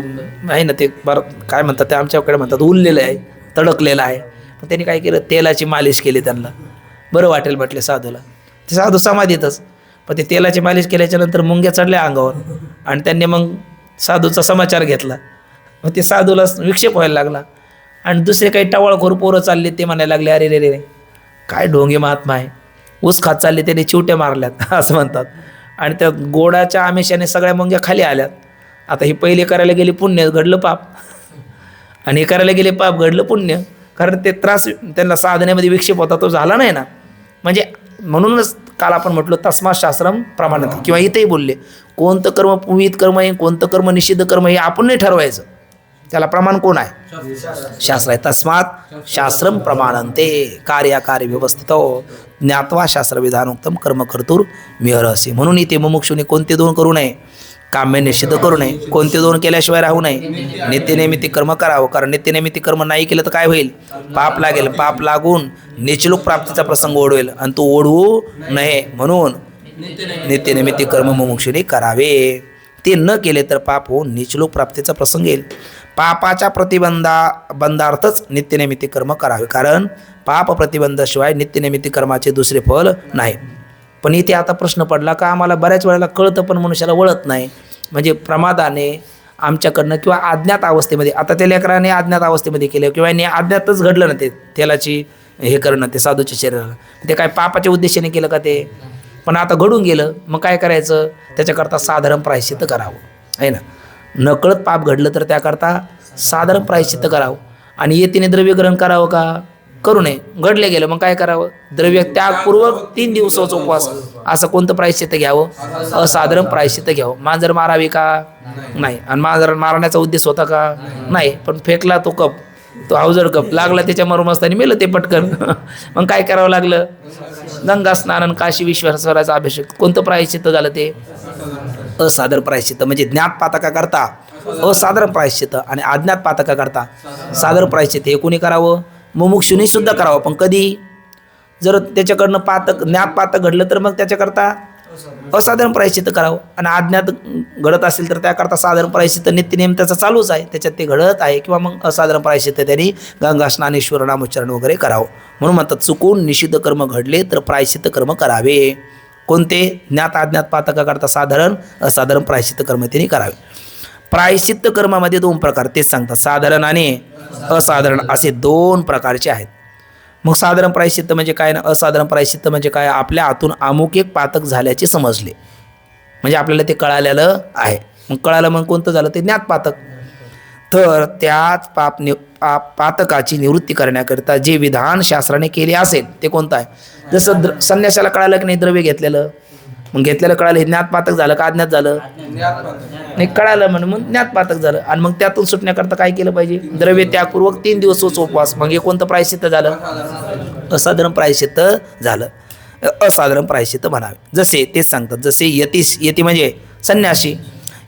आहे ना ते बरं काय म्हणतात ते आमच्याकडे म्हणतात उरलेलं आहे, तडकलेलं आहे. मग त्यांनी काय केलं, तेलाची मालिश केली त्यांना, बरं वाटेल म्हटले साधूला. ते साधू समाधीतच, पण ते तेलाची मालिश केल्याच्यानंतर मुंग्या चढल्या अंगावर आणि त्यांनी मग साधूचा समाचार घेतला. मग ते साधूला विक्षेप व्हायला लागला आणि दुसरे काही टवाळखोर पोरं चालले ते म्हणायला लागले, अरे रे रे काय ढोंगे महात्मा आहे, ऊस खात चालले त्याने चिवट्या मारल्यात असं म्हणतात. आणि त्या गोडाच्या आमिषाने सगळ्या मुंग्या खाली आल्यात. आता ही पहिले करायला गेली पुण्य, घडलं पाप, आणि हे करायला गेले पाप, घडलं पुण्य. कारण ते त्रास त्यांना साधनेमध्ये विक्षेप होता तो झाला नाही ना. म्हणजे म्हणूनच काल आपण म्हटलो तस्मात् शास्त्रम प्रमाणात, किंवा इथेही बोलले कोणतं कर्म विहित कर्म आहे, कोणतं कर्म निषिद्ध कर्म हे आपण नाही ठरवायचं, त्याला प्रमाण कोण आहे, शास्त्र आहे. तस्मात् शास्त्रम प्रमाणन्ते कार्याकार्य व्यवस्थितो ज्ञात्वा शास्त्रविधानोक्तम कर्म कर्तुर विहरसि. म्हणून इथे मुमुक्षुने कोणते दोन करू नये, काम्य निषिद्ध करू नये, कोणते दोन केल्याशिवाय राहू नये, नित्यनेमित्ती कर्म करावं. कारण नित्यनेमित्ती कर्म नाही केलं तर काय होईल, पाप लागेल, पाप लागून निचलोक प्राप्तीचा प्रसंग ओढवेल आणि तो ओढवू नये. म्हणून नित्यनिमित्ती कर्म मुमुक्षुने करावे. ते न केले तर पाप होऊन निचलोक प्राप्तीचा प्रसंग येईल. पापाच्या बंधार्थच नित्यनिमित्ती कर्म करावे, कारण पाप प्रतिबंधाशिवाय नित्यनिमित्ती कर्माचे दुसरे फल नाही. पण इथे आता प्रश्न पडला का आम्हाला बऱ्याच वेळेला कळतं पण मनुष्याला वळत नाही. म्हणजे प्रमादाने आमच्याकडनं किंवा अज्ञात अवस्थेमध्ये, आता त्या लेकराने अज्ञात अवस्थेमध्ये केलं किंवा याने अज्ञातच घडलं ना ते तेलाची हे करणं ते साधूच्या शरीराला, ते काय पापाच्या उद्देशाने केलं का ते, पण आता घडून गेलं. मग काय करायचं, त्याच्याकरता साधारण प्रायश्चित्त करावं आहे ना. नकळत पाप घडलं तर त्याकरता साधारण प्रायश्चित्त करावं. आणि येतीने द्रव्य ग्रहण करावं का, करू नये. घडले गेलं मग काय करावं, द्रव्य त्यागपूर्वक 3 दिवसाचा उपवास. असं कोणतं प्रायश्चित्त घ्यावं, असाधारण प्रायश्चित्त घ्यावं. मांजर मारावी का, नाही. आणि मांजर मारण्याचा उद्देश होता का, नाही. पण फेकला तो कप, तो अवजड कप लागला त्याच्या मरुमस्तानी मेलं ते पटकन. मग काय करावं लागलं, गंगा स्नान आणि काशी विश्वेश्वराचा अभिषेक. कोणतं प्रायश्चित्त झालं ते, असाधारण प्रायश्चित्त. म्हणजे ज्ञात पातका करता असाधारण प्रायश्चित्त आणि अज्ञात पातका करता साधारण प्रायश्चित्त. हे कोणी करावं, मुमुक्षुनी सुद्धा करावं. पण कधी, जर त्याच्याकडनं ज्ञात पातक घडलं तर मग त्याच्याकरता असाधारण प्रायश्चित्त करावं. आणि अज्ञात घडत असेल तर त्याकरता साधारण प्रायश्चित्त नित्यनेम त्याचं चालूच आहे, त्याच्यात ते घडत आहे. किंवा मग असाधारण प्रायश्चित्त त्यांनी गंगा स्नान ईश्वर नामोच्चारण वगैरे करावं. म्हणून म्हणतात चुकून निषिद्ध कर्म घडले तर प्रायश्चित्त कर्म करावे. कोणते, ज्ञात अज्ञात पातका करता साधारण असाधारण प्रायश्चित्त कर्म त्यांनी करावे. प्रायश्चित्त कर्मामध्ये 2 प्रकार तेच सांगतात, साधारण आणि असाधारण असे 2 प्रकारचे आहेत. मग साधारण प्रायश्चित्त म्हणजे काय ना असाधारण प्रायश्चित्त म्हणजे काय, आपल्या हातून अमुक एक पातक झाल्याचे समजले, म्हणजे आपल्याला ते कळालेलं आहे. मग कळालं मग कोणतं झालं ते ज्ञात पातक. तर त्याच पातकाची निवृत्ती करण्याकरिता जे विधान शास्त्राने केले असेल ते कोणतं आहे. जसं संन्यासाला कळालं की नाही द्रव्य घेतलेलं, मग घेतलेलं कळालं हे ज्ञात पातक झालं का अज्ञात झालं, नाही कळालं म्हणून मग ज्ञात पातक झालं. आणि मग त्यातून सुटण्याकरता काय केलं पाहिजे, द्रव्य त्यागपूर्वक 3 दिवसाचा उपवास. मग हे कोणतं प्रायश्चित्त झालं, असाधारण प्रायश्चित्त झालं. असाधारण प्रायश्चित्त म्हणावे. जसे तेच सांगतात, जसे यती म्हणजे संन्यासी,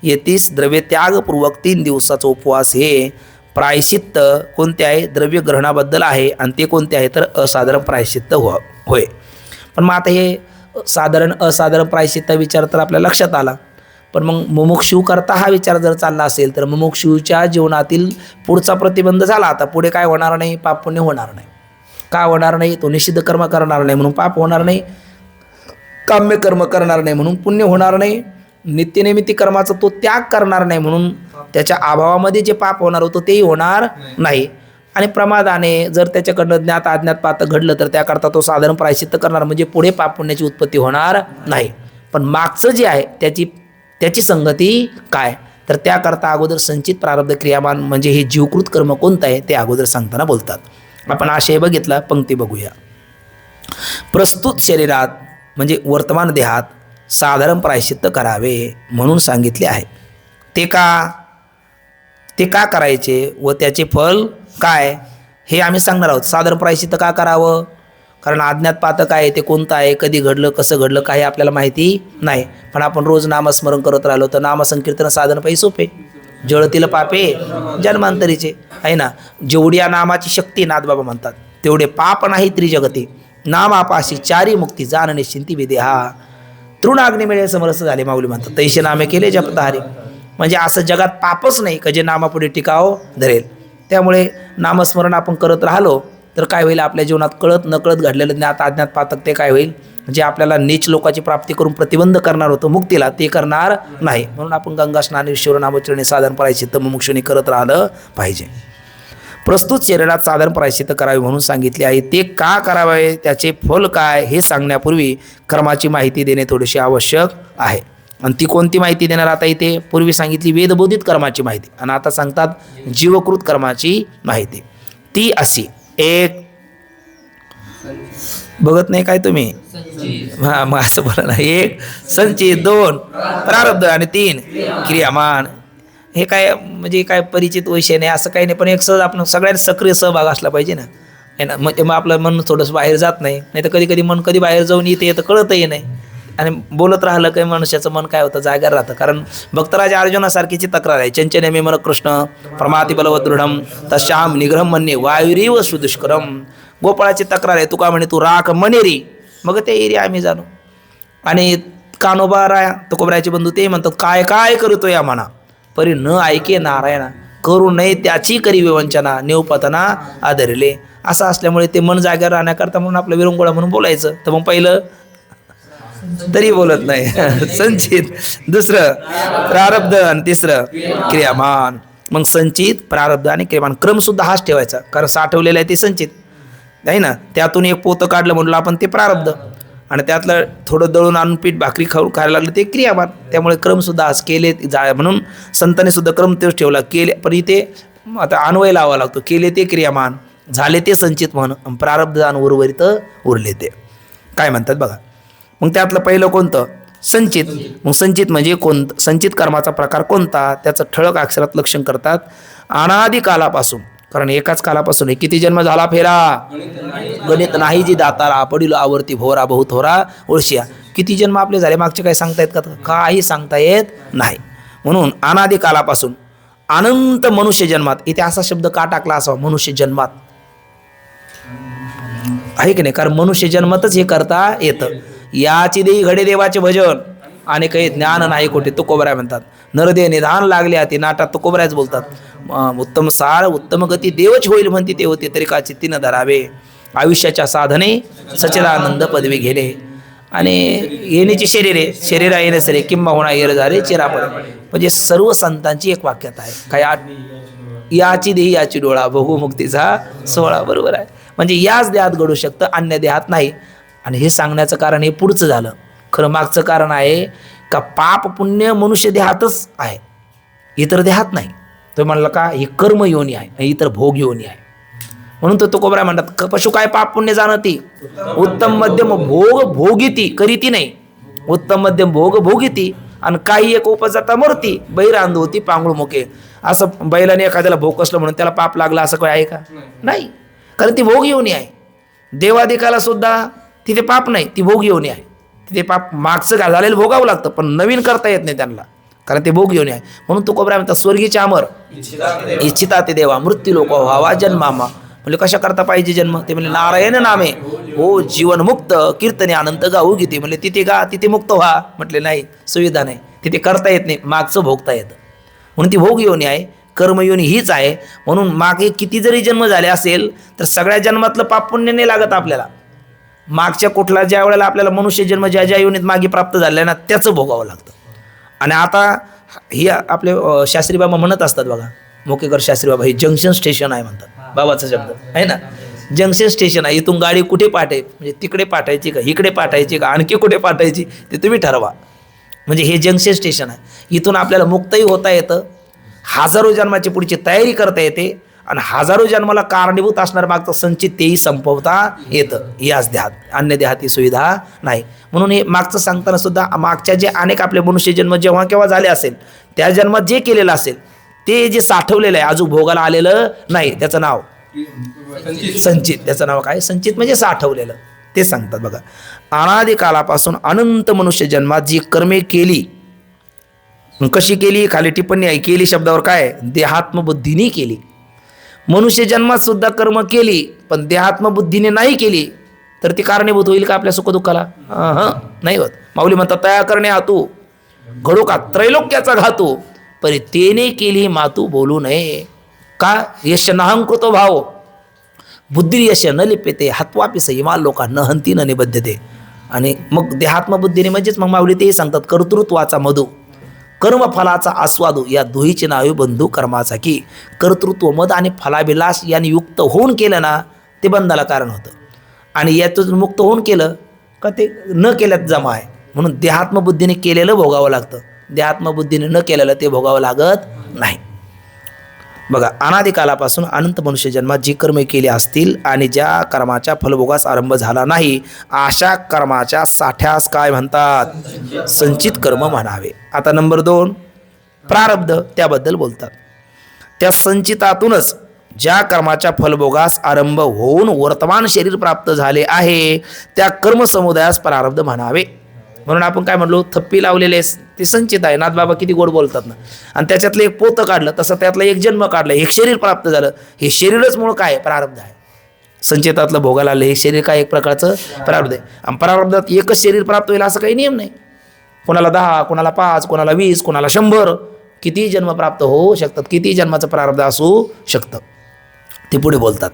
यतीस द्रव्य त्यागपूर्वक 3 दिवसाचा उपवास हे प्रायश्चित्त कोणते आहे, द्रव्य ग्रहणाबद्दल आहे. आणि ते कोणते आहे तर असाधारण प्रायश्चित्त होय. पण मग आता हे साधारण असाधारण प्रायश्चित्त विचार तर आपल्या लक्षात आला. पण मग मुमुक्षू करता हा विचार जर चालला असेल तर मुमुक्षूच्या जीवनातील पुढचा प्रतिबंध झाला. आता पुढे काय होणार नाही, पाप पुण्य होणार नाही. का होणार नाही, तो निषिद्ध कर्म करणार नाही म्हणून पाप होणार नाही, काम्य कर्म करणार नाही म्हणून पुण्य होणार नाही, नित्यनिमित्ती कर्माचा तो त्याग करणार नाही म्हणून त्याच्या अभावामध्ये जे पाप होणार होतं तेही होणार नाही. आणि प्रमादाने जर त्याच्याकडनं ज्ञात अज्ञात पातक घडलं तर त्याकरता तो साधारण प्रायश्चित्त करणार, म्हणजे पुढे पाप पुण्याची उत्पत्ती होणार नाही. पण मागचं जे आहे त्याची संगती काय, तर त्याकरता अगोदर संचित प्रारब्ध क्रियामान म्हणजे हे जीवकृत कर्म कोणतं आहे ते अगोदर सांगताना बोलतात. आपण आशय बघितला, पंक्ती बघूया. प्रस्तुत शरीरात म्हणजे वर्तमान देहात साधारण प्रायश्चित्त करावे म्हणून सांगितले आहे. ते का करायचे व त्याचे फल काय हे आम्ही सांगणार आहोत. साधारण प्रायश्चित्त का करावं, कारण अज्ञात पातक आहे ते कोणतं आहे, कधी घडलं, कसं घडलं, काही आपल्याला माहिती नाही. पण आपण रोज नामस्मरण करत राहिलो तर नामसंकीर्तन साधन पाहिजे सोपे. जळतील पापे जन्मांतरीचे आहे ना. जेवढी या नामाची शक्ती नाथबाबा म्हणतात तेवढे पाप नाही त्रिजगती, नामापाशी चारी मुक्ती जाण निश्चिंती विदेहा. तृणाग्नी मिळेल समरस झाले माऊली म्हणतात. तैसे नामे केले जपता हरी. म्हणजे असं जगात पापच नाही का जे नामापुढे टिकाव धरेल. त्यामुळे नामस्मरण आपण करत राहिलो तर काय होईल, आपल्या जीवनात कळत नकळत घडलेलं ज्ञात अज्ञात पातक ते काय होईल, जे आपल्याला नीच लोकांची प्राप्ती करून प्रतिबंध करणार होतं मुक्तीला, ते करणार नाही. म्हणून आपण गंगा स्नान शिवनामोचरणी साधन प्रायश्चित्त मुमुक्षुनी करत राहिलं पाहिजे. प्रस्तुत शरीरात साधन प्रायश्चित्त करावे म्हणून सांगितले आहे. ते का करावे, त्याचे फल काय हे सांगण्यापूर्वी कर्माची माहिती देणे थोडीशी आवश्यक आहे. आणि ती कोणती माहिती देणार, आता इथे पूर्वी सांगितली वेदबोधित कर्माची माहिती आणि आता सांगतात जीवकृत कर्माची माहिती. ती अशी, एक बघत नाही काय तुम्ही, हा मग असं बोला ना. एक संचित, दोन प्रारब्ध आणि तीन क्रियामान. हे काय म्हणजे काय परिचित विषय नाही असं काही नाही, पण एक सहज आपण सगळ्यांनी सक्रिय सहभाग असला पाहिजे ना. आहे ना, म्हणजे मग आपलं मन थोडंसं बाहेर जात नाही. नाही तर कधी कधी मन कधी बाहेर जाऊन येते तर कळतही नाही. आणि बोलत राहिलं काही मनुष्याचं मन काय होतं, जाग्यावर राहतं. कारण भक्तराजा अर्जुनासारखीची तक्रार आहे. चंचने मन कृष्ण प्रमाति बलवत दृढम तशाम निग्रहम म्हणणे वायुरीव सुदुष्करम. गोपाळाची तक्रार आहे, तुका म्हणे तू राख मनेरी, मग ते एरी आम्ही जाणू. आणि कानोबा राया तुकोबरायाचे बंधू ते म्हणतात काय काय करतो या म्हणा, परी न ऐके नारायणा, करू नये त्याची करी विवंचना, नेवपतना आदरले. असं असल्यामुळे ते मन जाग्यावर राहण्याकरता म्हणून आपलं विरंगुळा म्हणून बोलायचं. तर मग पहिलं तरी बोलत नाही संचित, दुसरं प्रारब्ध आणि तिसरं क्रियामान. मग संचित, प्रारब्ध आणि क्रियामान क्रम सुद्धा हाच ठेवायचा, कारण साठवलेलं आहे ते संचित आहे ना. त्यातून एक पोतं काढलं म्हणलं आपण ते प्रारब्ध, आणि त्यातलं थोडं दळून आणून पीठ भाकरी खायला लागलं ते क्रियामान. त्यामुळे क्रम सुद्धा आज केले जा म्हणून संतांनी सुद्धा क्रम तेच ठेवला. केले पण इथे आता अन्वय लावा लागतो. केले ते क्रियामान, झाले ते संचित म्हणून, प्रारब्ध आणि उर्वरित उरले ते काय म्हणतात बघा. मग त्यातलं पहिलं कोणतं, संचित. मग संचित म्हणजे कोणतं, संचित कर्माचा प्रकार कोणता, त्याचं ठळक अक्षरात लक्षण करतात. अनादी कालापासून, कारण एकाच कालापासून किती जन्म झाला फेरा, गणित नाही जी दातारा, पडील आवर्ती भोरा बहुत होरा ओळशिया. किती जन्म आपले झाले मागचे काय सांगता येत का, काही सांगता येत नाही. म्हणून अनादी कालापासून अनंत मनुष्य जन्मात, इथे असा शब्द का टाकला असावा, मनुष्य जन्मात आहे की नाही, कारण मनुष्य जन्मातच हे करता येतं. याची देई घडे देवाचे भजन आणि काही ज्ञान नाही कोठे, तुकोबराय म्हणतात. नरदे निधान लागले हाती, नाटात तुकोबरायच बोलतात. उत्तम सार उत्तम गती देवच होईल म्हणते ते होते, तरी का चित्तीनं धरावे. आयुष्याच्या साधने सच्चिदानंद पदवी घेणे. आणि येण्याची शरीरे शरीरा येणे सरे किंवा होणा येर झाले चिरापडे. म्हणजे सर्व संतांची एक वाक्यता आहे काय, याची देही याची डोळा बघू मुक्तीचा सोहळा. बरोबर आहे, म्हणजे याच देहात घडू शकतं, अन्य देहात नाही. आणि हे सांगण्याचं कारण हे पुढचं झालं. खरं मागचं कारण आहे का पाप पुण्य मनुष्य देहातच आहे, इतर देहात नाही. तो म्हणला का ही कर्म योनी आहे, इतर भोग योनी आहे. म्हणून तो तुकोबराय म्हणतात पशु काय पाप पुण्य जाणती, उत्तम मध्यम भोग भोगिती करीती नाही, उत्तम मध्यम भोग भोगिती. आणि काही एक उपजाता मरती, बैरांध होती पांगळू मुके. असं बैलाने एखाद्याला भोग कसलं म्हणून त्याला पाप लागला असं काय आहे का, नाही. कारण ती भोग योनी आहे. देवादिकाला सुद्धा तिथे पाप नाही, ती भोग योनी आहे. तिथे पाप मागचं झालेलं भोगावं लागतं, पण नवीन करता येत नाही त्यांना, कारण ते भोग योनी आहे. म्हणून तुकोबराय म्हणतात स्वर्गीचे अमर इच्छिता ते देवा, मृत्यू लोक व्हावा जन्मामा. म्हणजे कशा करता पाहिजे जन्म, ते म्हणजे नारायण नामे हो जीवन मुक्त कीर्तने अनंत गाऊ गीते. म्हणजे तिथे गा तिथे मुक्त व्हा, म्हटले नाही, सुविधा नाही, तिथे करता येत नाही, मागचं भोगता येतं. म्हणून ती भोग योनी आहे, कर्मयोनी हीच आहे. म्हणून मागे किती जरी जन्म झाले असेल तर सगळ्या जन्मातलं पाप पुण्य नाही लागत आपल्याला. मागच्या कुठला ज्या वेळेला आपल्याला मनुष्य जन्म ज्या ज्या योनीत मागे प्राप्त झाले ना त्याचं भोगावं लागतं. आणि आता ही आपले शास्त्री बाबा म्हणत असतात बघा, मोकेकर शास्त्री बाबा, हे जंक्शन स्टेशन आहे म्हणतात, बाबाचा शब्द आहे ना, जंक्शन स्टेशन आहे. इथून गाडी कुठे पाठवायची, म्हणजे तिकडे पाठवायची का इकडे पाठवायची का आणखी कुठे पाठवायची ते तुम्ही ठरवा. म्हणजे हे जंक्शन स्टेशन आहे. इथून आपल्याला मुक्तही होता येतं, हजारो जन्माची पुढची तयारी करता येते, आणि हजारो जन्माला कारणीभूत असणार मागचं संचित तेही संपवता येतं याच देहात. अन्य देहात ही सुविधा नाही. म्हणून हे मागचं सांगताना सुद्धा मागच्या जे अनेक आपले मनुष्य जन्म जेव्हा केव्हा झाले असेल त्या जन्मात जे केलेलं असेल ते जे साठवलेलं आहे अजून भोगाला आलेलं नाही, त्याचं नाव संचित. त्याचं नाव काय, संचित म्हणजे साठवलेलं, ते सांगतात बघा. अनादी कालापासून अनंत मनुष्य जन्मात जी कर्मे केली, कशी केली, खाली टिप्पणी आहे, केली शब्दावर काय, देहात्मबुद्धीने केली. मनुष्य जन्मात सुद्धा कर्म केली पण देहात्मबुद्धीने नाही केली, तर ती कारणीभूत होईल का आपल्या सुखदुःखाला? नाही होत. माऊली म्हणतात तया करणे हातू घडू का त्रैलोक्याचा घातू, परी तेने केली मातू बोलू नये. का? यश नाहंकृतो भाव बुद्धी यश न लिप्यते हत्वापि सैमाल लोका न हंती न निबद्धते. आणि मग देहात्मबुद्धीने म्हणजेच मग माऊली तेही सांगतात कर्तृत्वाचा मधू कर्मफलाचा आस्वादू या दुहीचे नावे बंधू कर्माचा. की कर्तृत्व मद आणि फलाभिलास यांनी युक्त होऊन केलं ना ते बंधाला कारण होतं, आणि यातून मुक्त होऊन केलं का ते न केल्यात जमा आहे. म्हणून देहात्मबुद्धीने केलेलं भोगावं लागतं, देहात्मबुद्धीने न केलेलं ते भोगावं लागत नाही. बघा, अनादिकालापासून अनंत मनुष्य जन्मात जी कर्मे केली असतील आणि ज्या कर्माच्या फलभोगास आरंभ झाला नाही अशा कर्माच्या साठ्यास काय म्हणतात? संचित कर्म म्हणावे. आता नंबर 2 प्रारब्ध, त्याबद्दल बोलतात. त्या संचितातूनच ज्या कर्माच्या फलभोगास आरंभ होऊन वर्तमान शरीर प्राप्त झाले आहे त्या कर्मसमुदायास प्रारब्ध म्हणावे. म्हणून आपण काय म्हणलो, थप्पी लावलेले ते संचित आहे. नाथबाबा किती गोड बोलतात ना. आणि त्याच्यातलं एक पोतं काढलं तसं त्यातलं एक जन्म काढलं, एक शरीर प्राप्त झालं. हे शरीरच मूळ काय? प्रारब्ध आहे. संचितातलं भोगायला आलं हे शरीर काय? एक प्रकारचं प्रारब्ध आहे. आणि प्रारब्धात एकच शरीर प्राप्त होईल असं काही नियम नाही. कोणाला 10, कोणाला 5, कोणाला 20, कोणाला 100, किती जन्म प्राप्त होऊ शकतात, किती जन्माचं प्रारब्ध असू शकतं. ते पुढे बोलतात.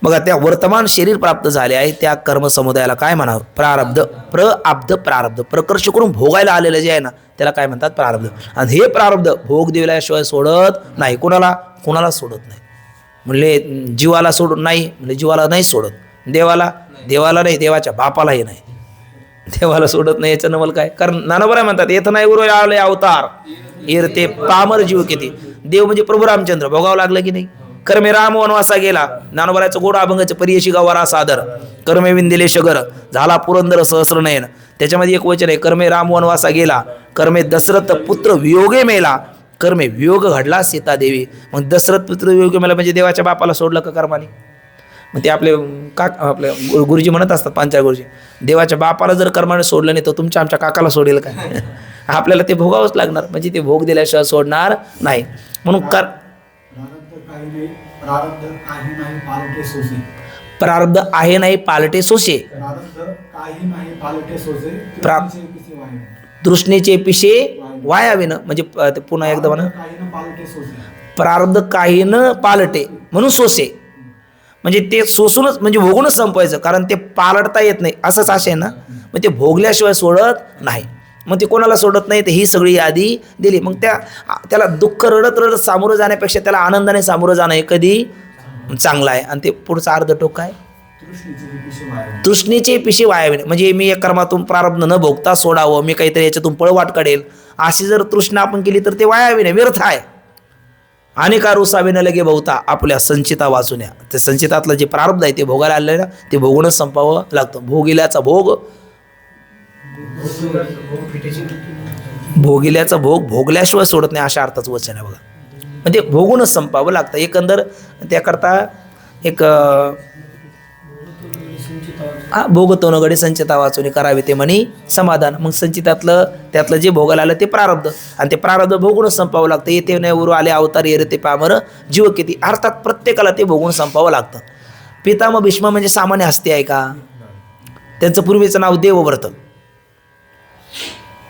बघा, त्या वर्तमान शरीर प्राप्त झाले आहे त्या कर्मसमुदायाला काय म्हणावं? प्रारब्ध. प्रआब्ध प्रारब्ध, प्रकर्ष करून भोगायला आलेलं जे आहे ना त्याला काय म्हणतात? प्रारब्ध. आणि हे प्रारब्ध भोग दिल्याशिवाय सोडत नाही. कोणाला सोडत नाही. म्हणले जीवाला सोडून नाही, म्हणजे जीवाला नाही सोडत. देवाला नाही, देवाच्या बापालाही नाही, देवाला सोडत नाही. याचं नवल काय? कारण नानोबरा म्हणतात येथ नाही गुरु आले अवतार एर ते पामर जीव किती. देव म्हणजे प्रभू रामचंद्र, भोगावं लागलं की नाही? कर्मे राम वनवासा गेला, ज्ञानोबराचं गोड अभंगाचं परियशी गावारा सादर, कर्मे विंदिले शगर झाला पुरंदर सहस्रनयन. त्याच्यामध्ये एक वचन आहे, कर्मे राम वनवासा गेला, कर्मे दशरथ पुत्र वियोगे मेला, कर्मे वियोग घडला सीता देवी. मग दशरथ पुत्र वियोगे मेला म्हणजे देवाच्या बापाला सोडलं का कर्माने? मग ते आपले गुरुजी म्हणत असतात, पांचाळ गुरुजी, देवाच्या बापाला जर कर्माने सोडलं नाही तर तुमच्या आमच्या काकाला सोडेल काय? आपल्याला ते भोगावंच लागणार, म्हणजे ते भोग दिल्याशिवाय सोडणार नाही. म्हणून प्रारब्ध आहे नाही पालटे सोसे, तृष्णेचे पिशे वायाविन. म्हणजे पुन्हा एकदा म्हणा, प्रारब्ध काही न पालटे म्हणून सोसे, म्हणजे ते सोसूनच म्हणजे भोगूनच संपवायचं. कारण ते पालटता येत नाही असंच आशय ना. मग ते भोगल्याशिवाय सोडत नाही. मग ते कोणाला सोडत नाही तर ही सगळी यादी दिली. मग त्याला दुःख रडत रडत सामोरं जाण्यापेक्षा त्याला आनंदाने सामोरं जाणं हे कधी चांगलं आहे. आणि ते पुढचं अर्ध टोक काय? तृष्णेचे पिशे वायाविने. म्हणजे मी या कर्मातून प्रारब्ध न भोगता सोडावं, मी काहीतरी याच्यातून पळवाट काढेल अशी जर तृष्णा आपण केली तर ते वायाविने, व्यर्थ आहे. अनेका रुसाविने लगे भोवता आपल्या संचिता वाचून. ते संचितातलं जे प्रारब्ध आहे ते भोगायला आलेलं ना ते भोगूनच संपावं लागतं. भोगिल्याचा भोग भोगल्याशिवाय सोडत नाही अशा अर्थाचं वचन आहे. बघा, म्हणजे भोगूनच संपावं लागतं. एकंदर त्याकरता एक भोगतो न गडे संचिता वाचून करावे ते म्हणी समाधान. मग संचितातलं त्यातलं जे भोगायला आलं ते प्रारब्ध, आणि ते प्रारब्ध भोगूनच संपावं लागतं. येते नाही उरू आले अवतार येरे ते पामर जीव किती. अर्थात प्रत्येकाला ते भोगून संपावं लागतं. पितामह भीष्म म्हणजे सामान्य हस्ती आहे का? त्यांचं पूर्वीचं नाव देवव्रत,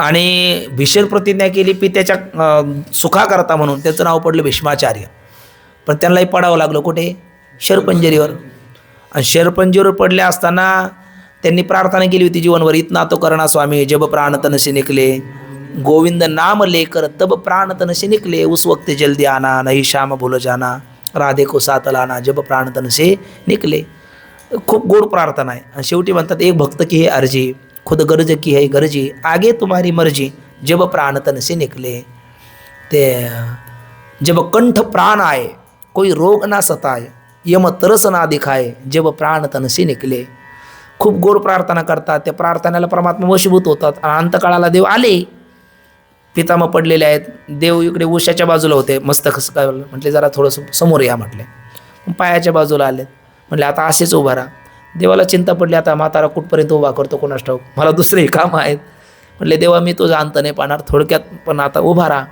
आणि भीषण प्रतिज्ञा केली पित्याच्या सुखाकरता म्हणून त्याचं नाव पडलं भीष्माचार्य. पण त्यांनाही पडावं लागलं कुठे? शरपंजरीवर. आणि शरपंजरीवर पडले असताना त्यांनी प्रार्थना केली होती जीवनभर, इतना तो करणा स्वामी जब प्राण तनसे निकले, गोविंद नाम लेकर तब प्राण तनसे निकले, उस वक्त जल्दी आना नहीं श्याम भूल जाना, राधे को साथ लाना जब प्राण तनसे निकले. खूप गोड प्रार्थना आहे. आणि शेवटी म्हणतात एक भक्त की हे अर्जी, खुद गरज की है गरजी, आगे तुम्हारी मर्जी जब प्राण तन से निकले. ते जब कंठ प्राण आए कोई रोग ना सताए, यम तरस ना दिखाए जब प्राण तन से निकले. खूप गोड प्रार्थना करतात. त्या प्रार्थनेला परमात्मा वशीभूत होतात. अंतकाळाला देव आले. पितामह पडलेले आहेत. देव इकडे उशाच्या बाजूला होते, मस्तक म्हटले जरा थोडंसं समोर या म्हटले. पायाच्या बाजूला आलेत. म्हटले आता असेच उभा राहा. देवाला चिंता पडली, आता म्हातारा कुठपर्यंत उभा करतो कोणास ठाऊक, मला दुसरे काम आहेत. म्हटले देवा मी तुझा अंत नाही पाहणार, थोडक्यात पण आता उभा राहा.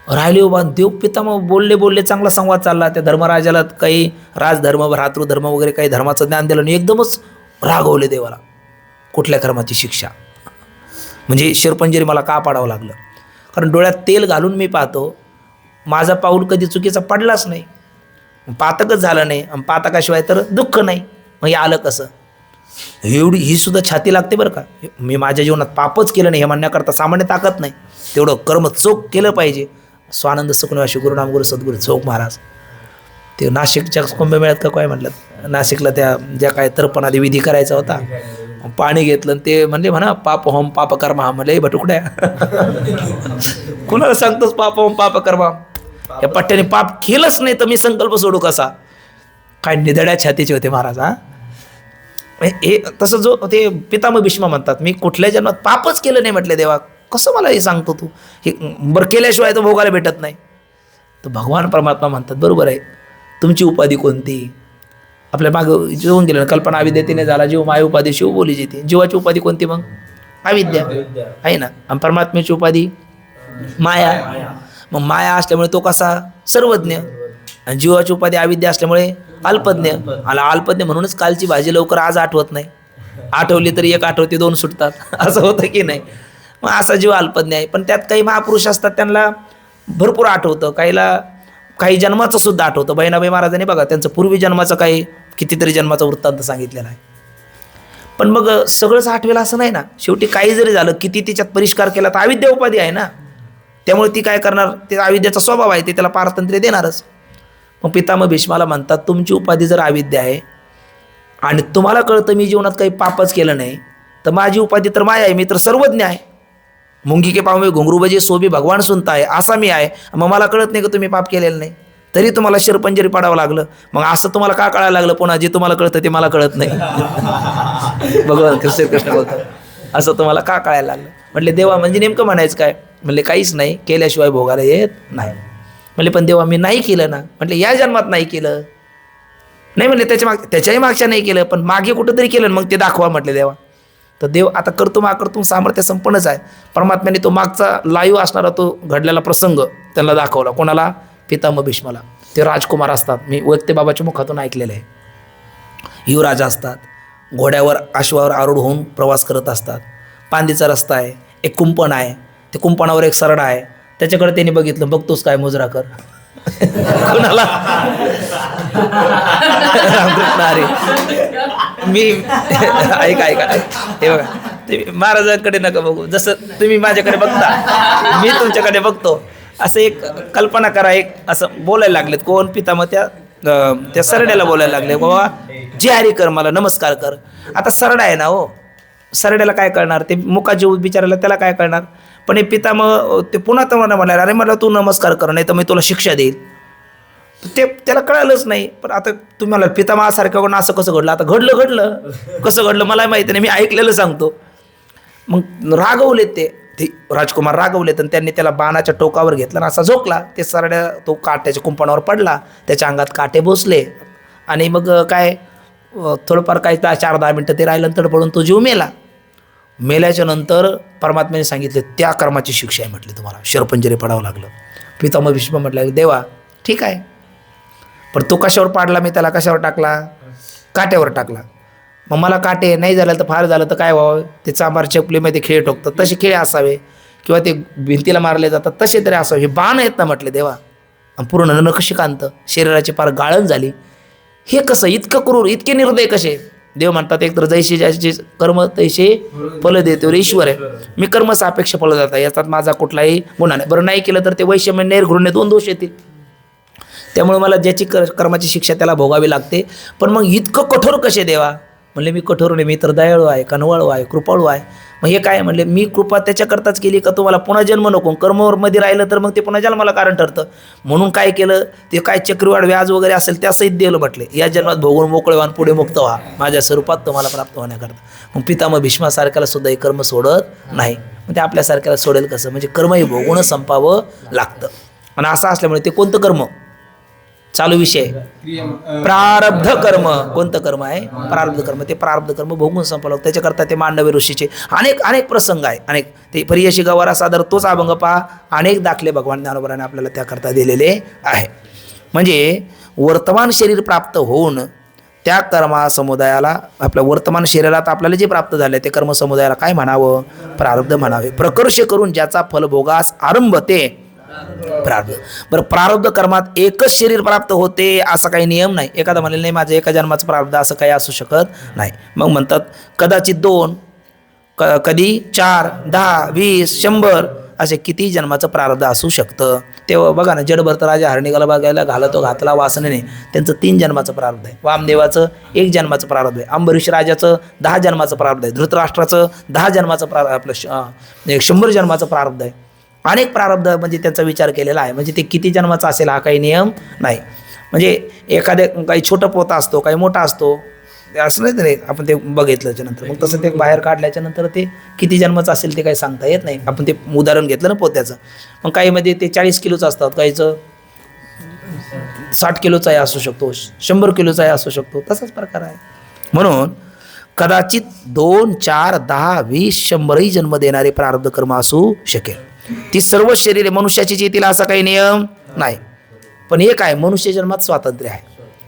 राहिले उभा. देव पितामह बोलले चांगला संवाद चालला. त्या धर्मराजाला काही राजधर्म भ्रातृधर्म वगैरे काही धर्माचं ज्ञान दिलं आणि एकदमच रागवले देवाला. कुठल्या कर्माची शिक्षा, म्हणजे शिरपंजरी मला का पाडावं लागलं? कारण डोळ्यात तेल घालून मी पाहतो, माझा पाऊल कधी चुकीचा पडलाच नाही, पातकच झालं नाही, आणि पातकाशिवाय तर दुःख नाही. मग हे आलं कसं? एवढी ही सुद्धा छाती लागते बरं का. मी माझ्या जीवनात पापच केलं नाही हे म्हणण्याकरता सामान्य ताकद नाही, तेवढं कर्म चोख केलं पाहिजे. स्वानंद सुखनिवासी गुरुनाम गुरु सद्गुरू चौक महाराज ते नाशिकच्या कुंभमेळ्यात का काय म्हटलं, नाशिकला त्या ज्या काय तर्पणादी विधी करायचा होता, पाणी घेतलं आणि ते म्हणा पाप होम पाप कर्म हा. म्हणले भटुकड्या कुणाला सांगतोस पाप होम पाप कर्म? या पट्ट्याने पाप केलंच नाही तर मी संकल्प सोडू कसा? काय निधड्या छातीचे होते महाराज. हा हे तसं जो ते पितामह भीष्म म्हणतात, मी कुठल्या जन्मात पापच केलं नाही. म्हटले देवा कसं मला हे सांगतो तू? हे बरं केल्याशिवाय तर भोगायला भेटत नाही. तर भगवान परमात्मा म्हणतात बरोबर आहे, तुमची उपाधी कोणती? आपल्या मागं जेवून गेलं, कल्पना अविद्यतेने झाला जीव, माय उपाधी शिव बोली जेते. जीवाची उपाधी कोणती मग? अविद्या आहे ना. आणि परमात्म्याची उपाधी माया. मग माया असल्यामुळे तो कसा? सर्वज्ञ. आणि जीवाची उपाधी अविद्या असल्यामुळे अल्पज्ञ. आला अल्पज्ञ म्हणूनच कालची भाजी लवकर आज आठवत नाही, आठवली तरी एक आठवते दोन सुटतात, असं होतं की नाही? मग असा जीव अल्पज्ञ आहे. पण त्यात काही महापुरुष असतात त्यांना भरपूर आठवतं, काही जन्माचं सुद्धा आठवतं. बहिणाबाई महाराजांनी बघा त्यांचं पूर्वी जन्माचं काही कितीतरी जन्माचा वृत्तांत सांगितलेला आहे. पण मग सगळंच आठवेलं असं नाही ना. शेवटी काही जरी झालं, किती तिच्यात परिष्कार केला तर अविद्या उपाधी आहे ना, त्यामुळे ती काय करणार? ते अविद्याचा स्वभाव आहे, ते त्याला पारतंत्र्य देणारच. मग पितामह भीष्माला म्हणतात, तुमची उपाधी जर अविद्या आहे आणि तुम्हाला कळतं मी जीवनात काही पापच केलं नाही, तर माझी उपाधी तर माया आहे, मी तर सर्वज्ञ आहे. मुंगी के पाव में घुंगरू बजे सो भी भगवान सुनता आहे, असा मी आहे. मग मला कळत नाही का तुम्ही पाप केलेलं नाही, तरी तुम्हाला शिरपंजरी पाडावं लागलं. मग असं तुम्हाला का कळायला लागलं? पुन्हा जे तुम्हाला कळतं ते मला कळत नाही. भगवान श्रीकृष्ण बोलतात, असं तुम्हाला का कळायला लागलं? म्हटले देवा म्हणजे नेमकं म्हणायचं काय? म्हणले काहीच नाही, केल्याशिवाय भोगायला येत नाही. म्हणले पण देवा मी नाही केलं ना. म्हटले या जन्मात नाही केलं नाही. म्हणले त्याच्याही मागच्या नाही केलं, पण मागे कुठंतरी केलं, मग ते दाखवा. म्हटले देवा. तर देव आता करतो सामर्थ्य संपन्नच आहे. परमात्म्याने तो मागचा लाईव्ह असणारा तो घडलेला प्रसंग त्यांना दाखवला. कोणाला? पितामह भीष्माला. ते राजकुमार असतात, मी वैत्य बाबाच्या मुखातून ऐकलेलं आहे. युवराज असतात, घोड्यावर अश्वावर आरूढ होऊन प्रवास करत असतात. पांदीचा रस्ता आहे, एक कुंपण आहे, ते कुंपणावर एक सरडा आहे. त्याच्याकडे त्यांनी बघितलं, बघतोस काय मुजरा कर. कोणाला? रामकृष्ण हरी. मी ऐका हे बघा, तुम्ही महाराजांकडे नका बघू, जसं तुम्ही माझ्याकडे बघता मी तुमच्याकडे बघतो, असं एक कल्पना करा. एक असं बोलायला लागलेत कोण? पितामह त्या सरड्याला बोलायला लागले, बाबा जे हरी कर, मला नमस्कार कर. आता सरडा आहे ना हो, सरड्याला काय करणार? ते मुखाची बिचारायला त्याला काय करणार? पण हे पितामह ते पुन्हा तर म्हणाले, अरे मला तू नमस्कार कर, नाही तर मी तुला शिक्षा देईल. ते त्याला कळालंच नाही. पण आता तुम्हाला पितामहासारखं कोण असं कसं घडलं? आता घडलं कसं घडलं मला माहिती नाही, मी ऐकलेलं सांगतो. मग रागवलेत ते राजकुमार रागवलेत आणि त्यांनी त्याला बाणाच्या टोकावर घेतला आणि असा झोकला. ते सरड्या तो काट्याच्या कुंपणावर पडला, त्याच्या अंगात काटे बसले आणि मग काय थोडंफार काय 4-10 मिनटं ते राहिलं, तडपडून तो जीव मेल्याच्या नंतर परमात्म्याने सांगितले त्या कर्माची शिक्षा आहे. म्हटले तुम्हाला शिरपंजरी पडावं लागलं. पितामह भीष्म म्हटलं, देवा ठीक आहे, पण तो कशावर पाडला? मी त्याला कशावर टाकला? काट्यावर टाकला. मग मला काटे नाही झालं तर फार झालं तर काय व्हावं? ते चांबार चपलीमध्ये खेळ ठोकतात तसे खेळ असावे, किंवा ते भिंतीला मारले जातात तसे तरी असावे. हे बाण आहेत ना म्हटले देवा, पूर्ण नखशिकांत, शरीराची फार गाळण झाली. हे कसं? इतकं क्रूर, इतके निर्दय कसे? देव म्हणतात, एक तर जैसे ज्याचे कर्म तैसे फल देतो ईश्वर आहे. मी कर्म सापेक्ष फल जाता, याच्यात माझा कुठलाही गुन्हा नाही. बरं नाही केलं तर ते वैषम्य नैर्घृण्य 2 दोष येतील. त्यामुळे मला ज्याची कर्माची शिक्षा त्याला भोगावी लागते. पण मग इतकं कठोर कसे देवा? म्हणले मी कठोर नाही, मी तर दयाळू आहे, कनवाळू आहे, कृपाळू आहे. मग हे काय? म्हणले मी कृपा त्याच्याकरताच केली का तुम्हाला पुन्हा जन्म नको. कर्ममध्ये राहिलं तर मग ते पुन्हा जन्माला कारण ठरतं. म्हणून काय केलं? ते काय चक्रवाढ व्याज वगैरे असेल त्या सहित दिलं. म्हटले या जन्मात भोगून मोकळे व्हा, पुढे मुक्त व्हा माझ्या स्वरूपात तुम्हाला प्राप्त होण्याकरता. मग पितामह भीष्मासारख्याला सुद्धा हे कर्म सोडत नाही. मग ते आपल्यासारख्याला सोडेल कसं? म्हणजे कर्मही भोगूनच संपावं लागतं. आणि असं असल्यामुळे ते कोणतं कर्म? चालू विषय प्रारब्ध कर्म. कोणतं कर्म आहे? प्रारब्ध कर्म. ते प्रारब्ध कर्म भोगून संपवलं. त्याच्याकरता ते मांडव्य ऋषीचे अनेक प्रसंग आहे. अनेक ते परियशी गवारा सादर तोच अभंग पहा. अनेक दाखले भगवान ज्ञानोबराने आपल्याला त्याकरता दिलेले आहे. म्हणजे वर्तमान शरीर प्राप्त होऊन त्या कर्मा समुदायाला, आपल्या वर्तमान शरीरात आपल्याला जे प्राप्त झाले ते कर्म समुदायाला काय म्हणावं? प्रारब्ध म्हणावे. प्रकर्ष करून ज्याचा फलभोगास आरंभ ते प्रारब्ध. बरं, प्रारब्ध कर्मात एकच शरीर प्राप्त होते असा काही नियम नाही. एखादा म्हणेल नाही माझं एका जन्माचं प्रारब्ध, असं काही असू शकत नाही. मग म्हणतात कदाचित 2, कधी 4, 10, 20, 100 असे किती जन्माचं प्रारब्ध असू शकतं. तेव्हा बघा ना, जडभरत राजा हरणिकाला बघायला घातला वासनेने, त्यांचं 3 जन्माचं प्रारब्ध आहे. वामदेवाचं 1 जन्माचं प्रारब्ध आहे. अंबरीश राजाचं 10 जन्माचं प्रारब्ध आहे. धृतराष्ट्राचं 10 जन्माचं आपलं 100 जन्माचं प्रारब्ध आहे. अनेक प्रारब्ध म्हणजे त्यांचा विचार केलेला आहे. म्हणजे ते किती जन्माचा असेल हा काही नियम नाही. म्हणजे एखाद्या काही छोटा पोता असतो, काही मोठा असतो, असं नाही तरी आपण ते बघितल्याच्या नंतर मग तसं ते बाहेर काढल्याच्या नंतर ते किती जन्माचं असेल ते काही सांगता येत नाही. आपण ते उदाहरण घेतलं ना पोत्याचं. मग काहीमध्ये ते 40 किलोचं असतात, काहीचं 60 किलोचाही असू शकतो, 100 किलोचाही असू शकतो. तसाच प्रकार आहे. म्हणून कदाचित 2, 4, 10, 20, 100ही जन्म देणारे प्रारब्ध कर्म असू शकेल. ती सर्व शरीरे मनुष्याचीच येतील असा काही नियम नाही. पण एक आहे, मनुष्य जन्मात स्वातंत्र्य आहे.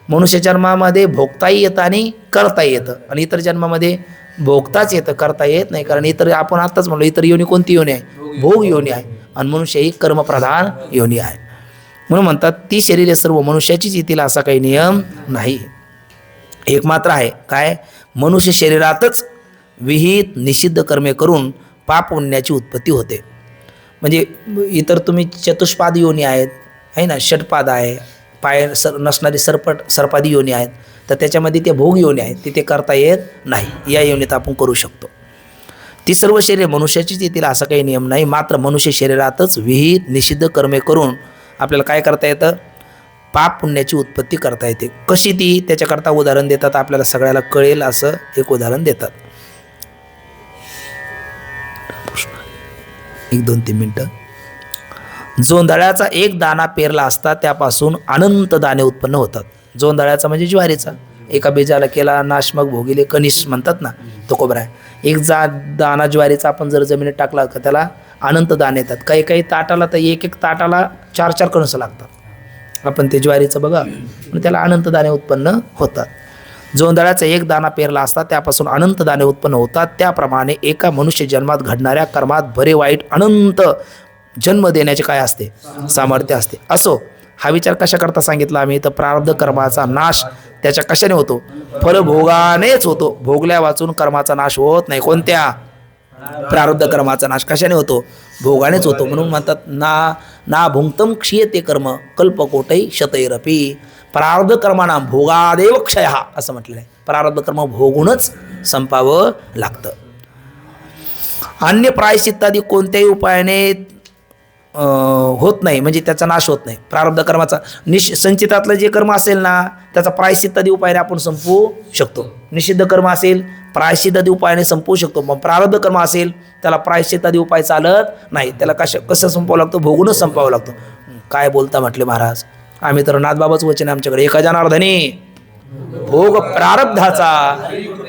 मनुष्य जन्मामध्ये भोगताही येतं आणि करताही येतं. आणि इतर जन्मामध्ये भोगताच येतं, करता येत नाही. कारण इतर, आपण आत्ताच म्हणलो, इतर योनी कोणती योनी आहे? भोग योनी आहे. आणि मनुष्य ही कर्मप्रधान योनी आहे. म्हणून म्हणतात ती शरीरे सर्व मनुष्याचीच येतील असा काही नियम नाही. एक मात्र आहे, काय? मनुष्य शरीरातच विहित निषिद्ध कर्मे करून पाप पुण्याची उत्पत्ती होते. म्हणजे इतर तुम्ही चतुष्पाद योनी आहेत, आहे ना, षटपाद आहे, पाय नसणारी सर्पादी योनी आहेत, तर त्याच्यामध्ये ते भोग योनी आहेत, ते करता येत नाही. या योनीत आपण करू शकतो. ती सर्व शरीरे मनुष्याचीच येतील असा काही नियम नाही. मात्र मनुष्य शरीरातच विहित निषिद्ध कर्मे करून आपल्याला काय करता येतं? पाप पुण्याची उत्पत्ती करता येते. कशी ती? त्याच्याकरता उदाहरण देतात, आपल्याला सगळ्याला कळेल असं एक उदाहरण देतात. 1-2-3 मिनटं. जोंधळ्याचा 1 दाणा पेरला असता त्यापासून अनंत दाणे उत्पन्न होतात. जोंधळ्याचा म्हणजे ज्वारीचा. एका बीजाला केला नाश मग भोगिले कनिश म्हणतात ना, तो कोबरा आहे. 1 दाणा ज्वारीचा आपण जर जमिनीत टाकला तर त्याला अनंत दाणे येतात. काही काही ताटाला तर एक ताटाला 4-4 कणसं लागतात. आपण ते ज्वारीचं बघा, त्याला अनंत दाणे उत्पन्न होतात. जोंधळ्याचा 1 दाणा पेरला असता त्यापासून अनंत दाणे उत्पन्न होतात. त्याप्रमाणे एका मनुष्य जन्मात घडणाऱ्या कर्मात बरे वाईट अनंत जन्म देण्याचे काय असते? सामर्थ्य असते. असो, हा विचार कशाकरता सांगितला आम्ही? तर प्रारब्ध कर्माचा नाश त्याच्या कशाने होतो? फलभोगानेच होतो. भोगल्या वाचून कर्माचा नाश होत नाही. कोणत्या? प्रारब्ध कर्माचा नाश कशाने होतो? भोगानेच होतो. म्हणून म्हणतात ना भुंक्तम क्षीयते कर्म कल्पकोटै शतैरपी. प्रारब्ध कर्माना भोगादेव क्षय, असं म्हटलेलं आहे. प्रारब्ध कर्म भोगूनच संपावं लागतं. अन्य प्रायश्चित्तादी कोणत्याही उपायाने होत नाही, म्हणजे त्याचा नाश होत नाही. प्रारब्ध कर्माचा संचितातलं जे कर्म असेल ना, त्याचा प्रायश्चित्तादी उपायाने आपण संपवू शकतो. निषिद्ध कर्म असेल प्रायश्चित्तादी उपायाने संपवू शकतो. मग प्रारब्ध कर्म असेल त्याला प्रायश्चित्तादी उपाय चालत नाही. त्याला कसं संपवावं लागतं? भोगूनच संपावं लागतं. काय बोलता म्हटले महाराज? आम्ही तर नाथबाबाच वचन आहे आमच्याकडे, एका जनार्दनी भोग प्रारब्धाचा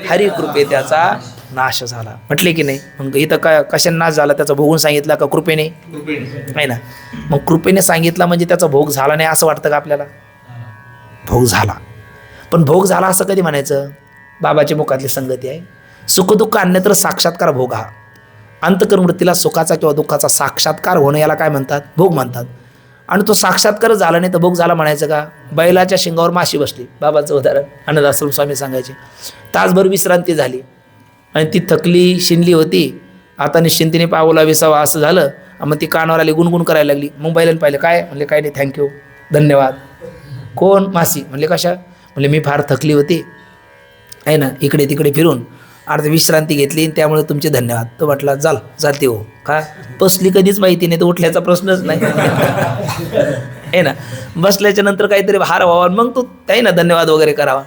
हरिकृपे त्याचा नाश झाला, म्हटले की नाही? मग इथं काय कशाने नाश झाला? त्याचा भोगून सांगितला का कृपेने? आहे ना. मग कृपेने सांगितला म्हणजे त्याचा भोग झाला नाही असं वाटतं का आपल्याला? भोग झाला. पण भोग झाला असं कधी म्हणायचं? बाबाच्या मुखातली संगती आहे. सुखदुःख अन्यत्र साक्षात्कार भोग हा. अंतकर्मवृत्तीला सुखाचा किंवा दुःखाचा साक्षात्कार होणं याला काय म्हणतात? भोग म्हणतात. आणि तो साक्षात्कार झाला नाही तर भोग झाला म्हणायचं का? बैलाच्या शिंगावर माशी बसली, बाबाचं उदाहरण आनंदाश्रम स्वामी सांगायचे. तासभर विश्रांती झाली आणि ती थकली शिनली होती. आता निश्चिंतीने पावला विसावा असं झालं. मग ती कानावर आली, गुणगुण करायला लागली. मग बैलाने पाहिलं, काय? म्हणले काय नाही, थँक्यू, धन्यवाद. कोण? मासी. म्हणले कशा? म्हणले मी फार थकली होती, आहे ना, इकडे तिकडे फिरून अर्ध विश्रांती घेतली, त्यामुळे तुमचे धन्यवाद. तो म्हटला जाते हो. का? बसली कधीच माहिती नाही, तर उठल्याचा प्रश्नच नाही. आहे ना. बसल्याच्या नंतर काहीतरी भार व्हावा, मग तो आहे ना धन्यवाद वगैरे करावा.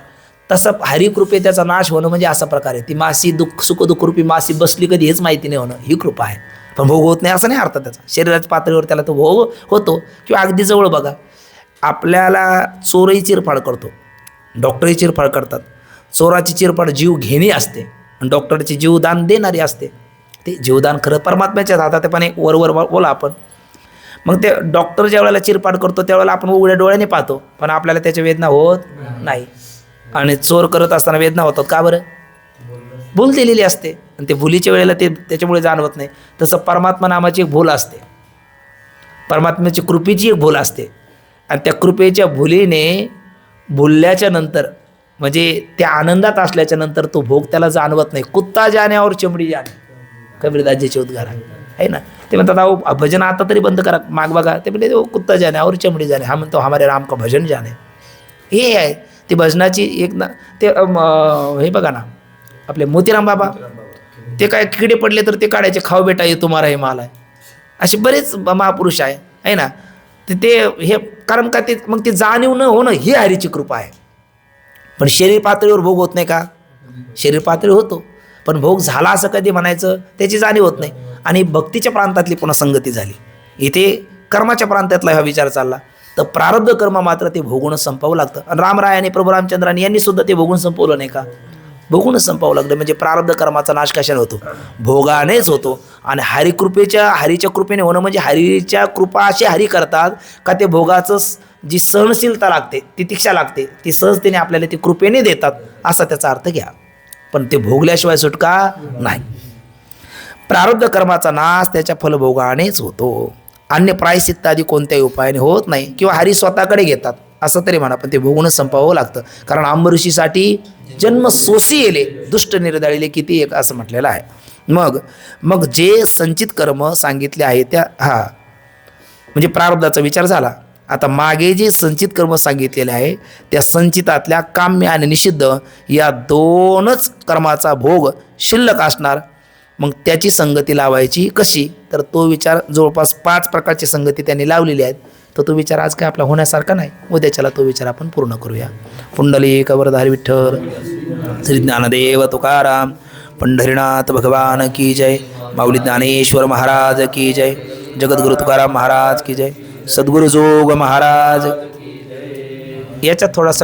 तसं हरिकृपे त्याचा नाश होणं म्हणजे असा प्रकार आहे. ती मासी सुखदुःखरूपी मासी बसली कधी हेच माहिती नाही होणं, ही कृपा आहे. पण भोग होत नाही असं नाही अर्थ त्याचा. शरीराच्या पातळीवर त्याला तो भोग होतो. किंवा अगदी जवळ बघा, आपल्याला चोरही चिरफाड करतो, डॉक्टरही चिरफाड करतात. चोराची चिरफाड जीव घेणी असते आणि डॉक्टरची जीवदान देणारी असते. ते जीवदान खरं परमात्म्याच्याच हातात आहे, पण एक वरवर बोला आपण. मग ते डॉक्टर ज्या वेळेला चिरफाड करतो त्यावेळेला आपण उघड्या डोळ्याने पाहतो, पण आपल्याला त्याच्या वेदना होत नाही. आणि चोर करत असताना वेदना होतात का बरं? भूल दिलेली असते आणि ते भुलीच्या वेळेला ते त्याच्यामुळे जाणवत नाही. तसं परमात्मा नामाची एक भूल असते, परमात्म्याची कृपेची एक भूल असते. आणि त्या कृपेच्या भुलीने भुलल्याच्या नंतर म्हणजे त्या आनंदात असल्याच्या नंतर तो भोग त्याला जाणवत नाही. कुत्ता जाने और चमडी जाने, कबीरदासजीचे उद्गार आहे ना. ते म्हणतात अहो भजन आता तरी बंद करा, माग बघा. ते म्हणजे कुत्ता जाने और चमडी जाने, हा म्हणतो हमारे राम का भजन जाने. हे आहे ती भजनाची एक ना. ते हे बघा ना आपले मोतीराम बाबा, ते काय किडे पडले तर ते काढायचे, खाव बेटा ये तुम्हारा हे माल आहे. असे बरेच महापुरुष आहे ना. ते हे कारण का ते मग ते जाणीव न होणं ही हरीची कृपा आहे. पण शरीर पातळीवर भोग होत नाही का? शरीर पातळी होतो, पण भोग झाला असं कधी म्हणायचं त्याची जाणीव होत नाही. आणि भक्तीच्या प्रांतातली पुन्हा संगती झाली, इथे कर्माच्या प्रांतातला हा विचार चालला, तर प्रारब्ध कर्म मात्र ते भोगून संपवावं लागतं. आणि रामरायाने प्रभू रामचंद्राने यांनी सुद्धा ते भोगून संपवलं नाही का? भोगून संपावं लागलं. म्हणजे प्रारब्ध कर्माचा नाश कशाने होतो? भोगानेच होतो. आणि हरीच्या कृपेने होणं म्हणजे हरीच्या कृपा अशी हरी करतात का ते भोगाचं जी सहनशीलता लागते, तितिक्षा लागते, ती सहजतेने आपल्याला ती कृपेने देतात, असा त्याचा अर्थ घ्या. पण ते भोगल्याशिवाय सुटका नाही. प्रारब्ध कर्माचा नाश त्याच्या फलभोगानेच होतो. अन्य प्रायश्चित्त आदी कोणत्याही उपायाने होत नाही, किंवा हरी स्वतःकडे घेतात असं तरी म्हणा, पण ते भोगूनच संपावं लागतं. कारण अंबऋषीसाठी जन्म सोसी येले दुष्ट निर्दळीले किती एक असं म्हटलेलं आहे. मग जे संचित कर्म सांगितले आहे त्या म्हणजे प्रारब्धाचा विचार झाला. आता मागे जे संचित कर्म सांगितलेले आहे त्या संचितातल्या काम्य आणि निषिद्ध या दोनच कर्माचा भोग शिल्लक असणार. मग त्याची संगती लावायची कशी? तर तो विचार जवळपास 5 प्रकारची संगती त्यांनी लावलेली आहेत. तर तो विचार आज काय आपला होण्यासारखा नाही, उद्याच्याला तो विचार आपण पूर्ण करूया. पुंडलिक वरधारी विठ्ठल, श्री ज्ञानदेव तुकाराम, पंढरीनाथ भगवान की जय, माऊली ज्ञानेश्वर महाराज की जय, जगद्गुरु तुकाराम महाराज की जय, सद्गुरु जोग महाराज. याच्यात थोडासा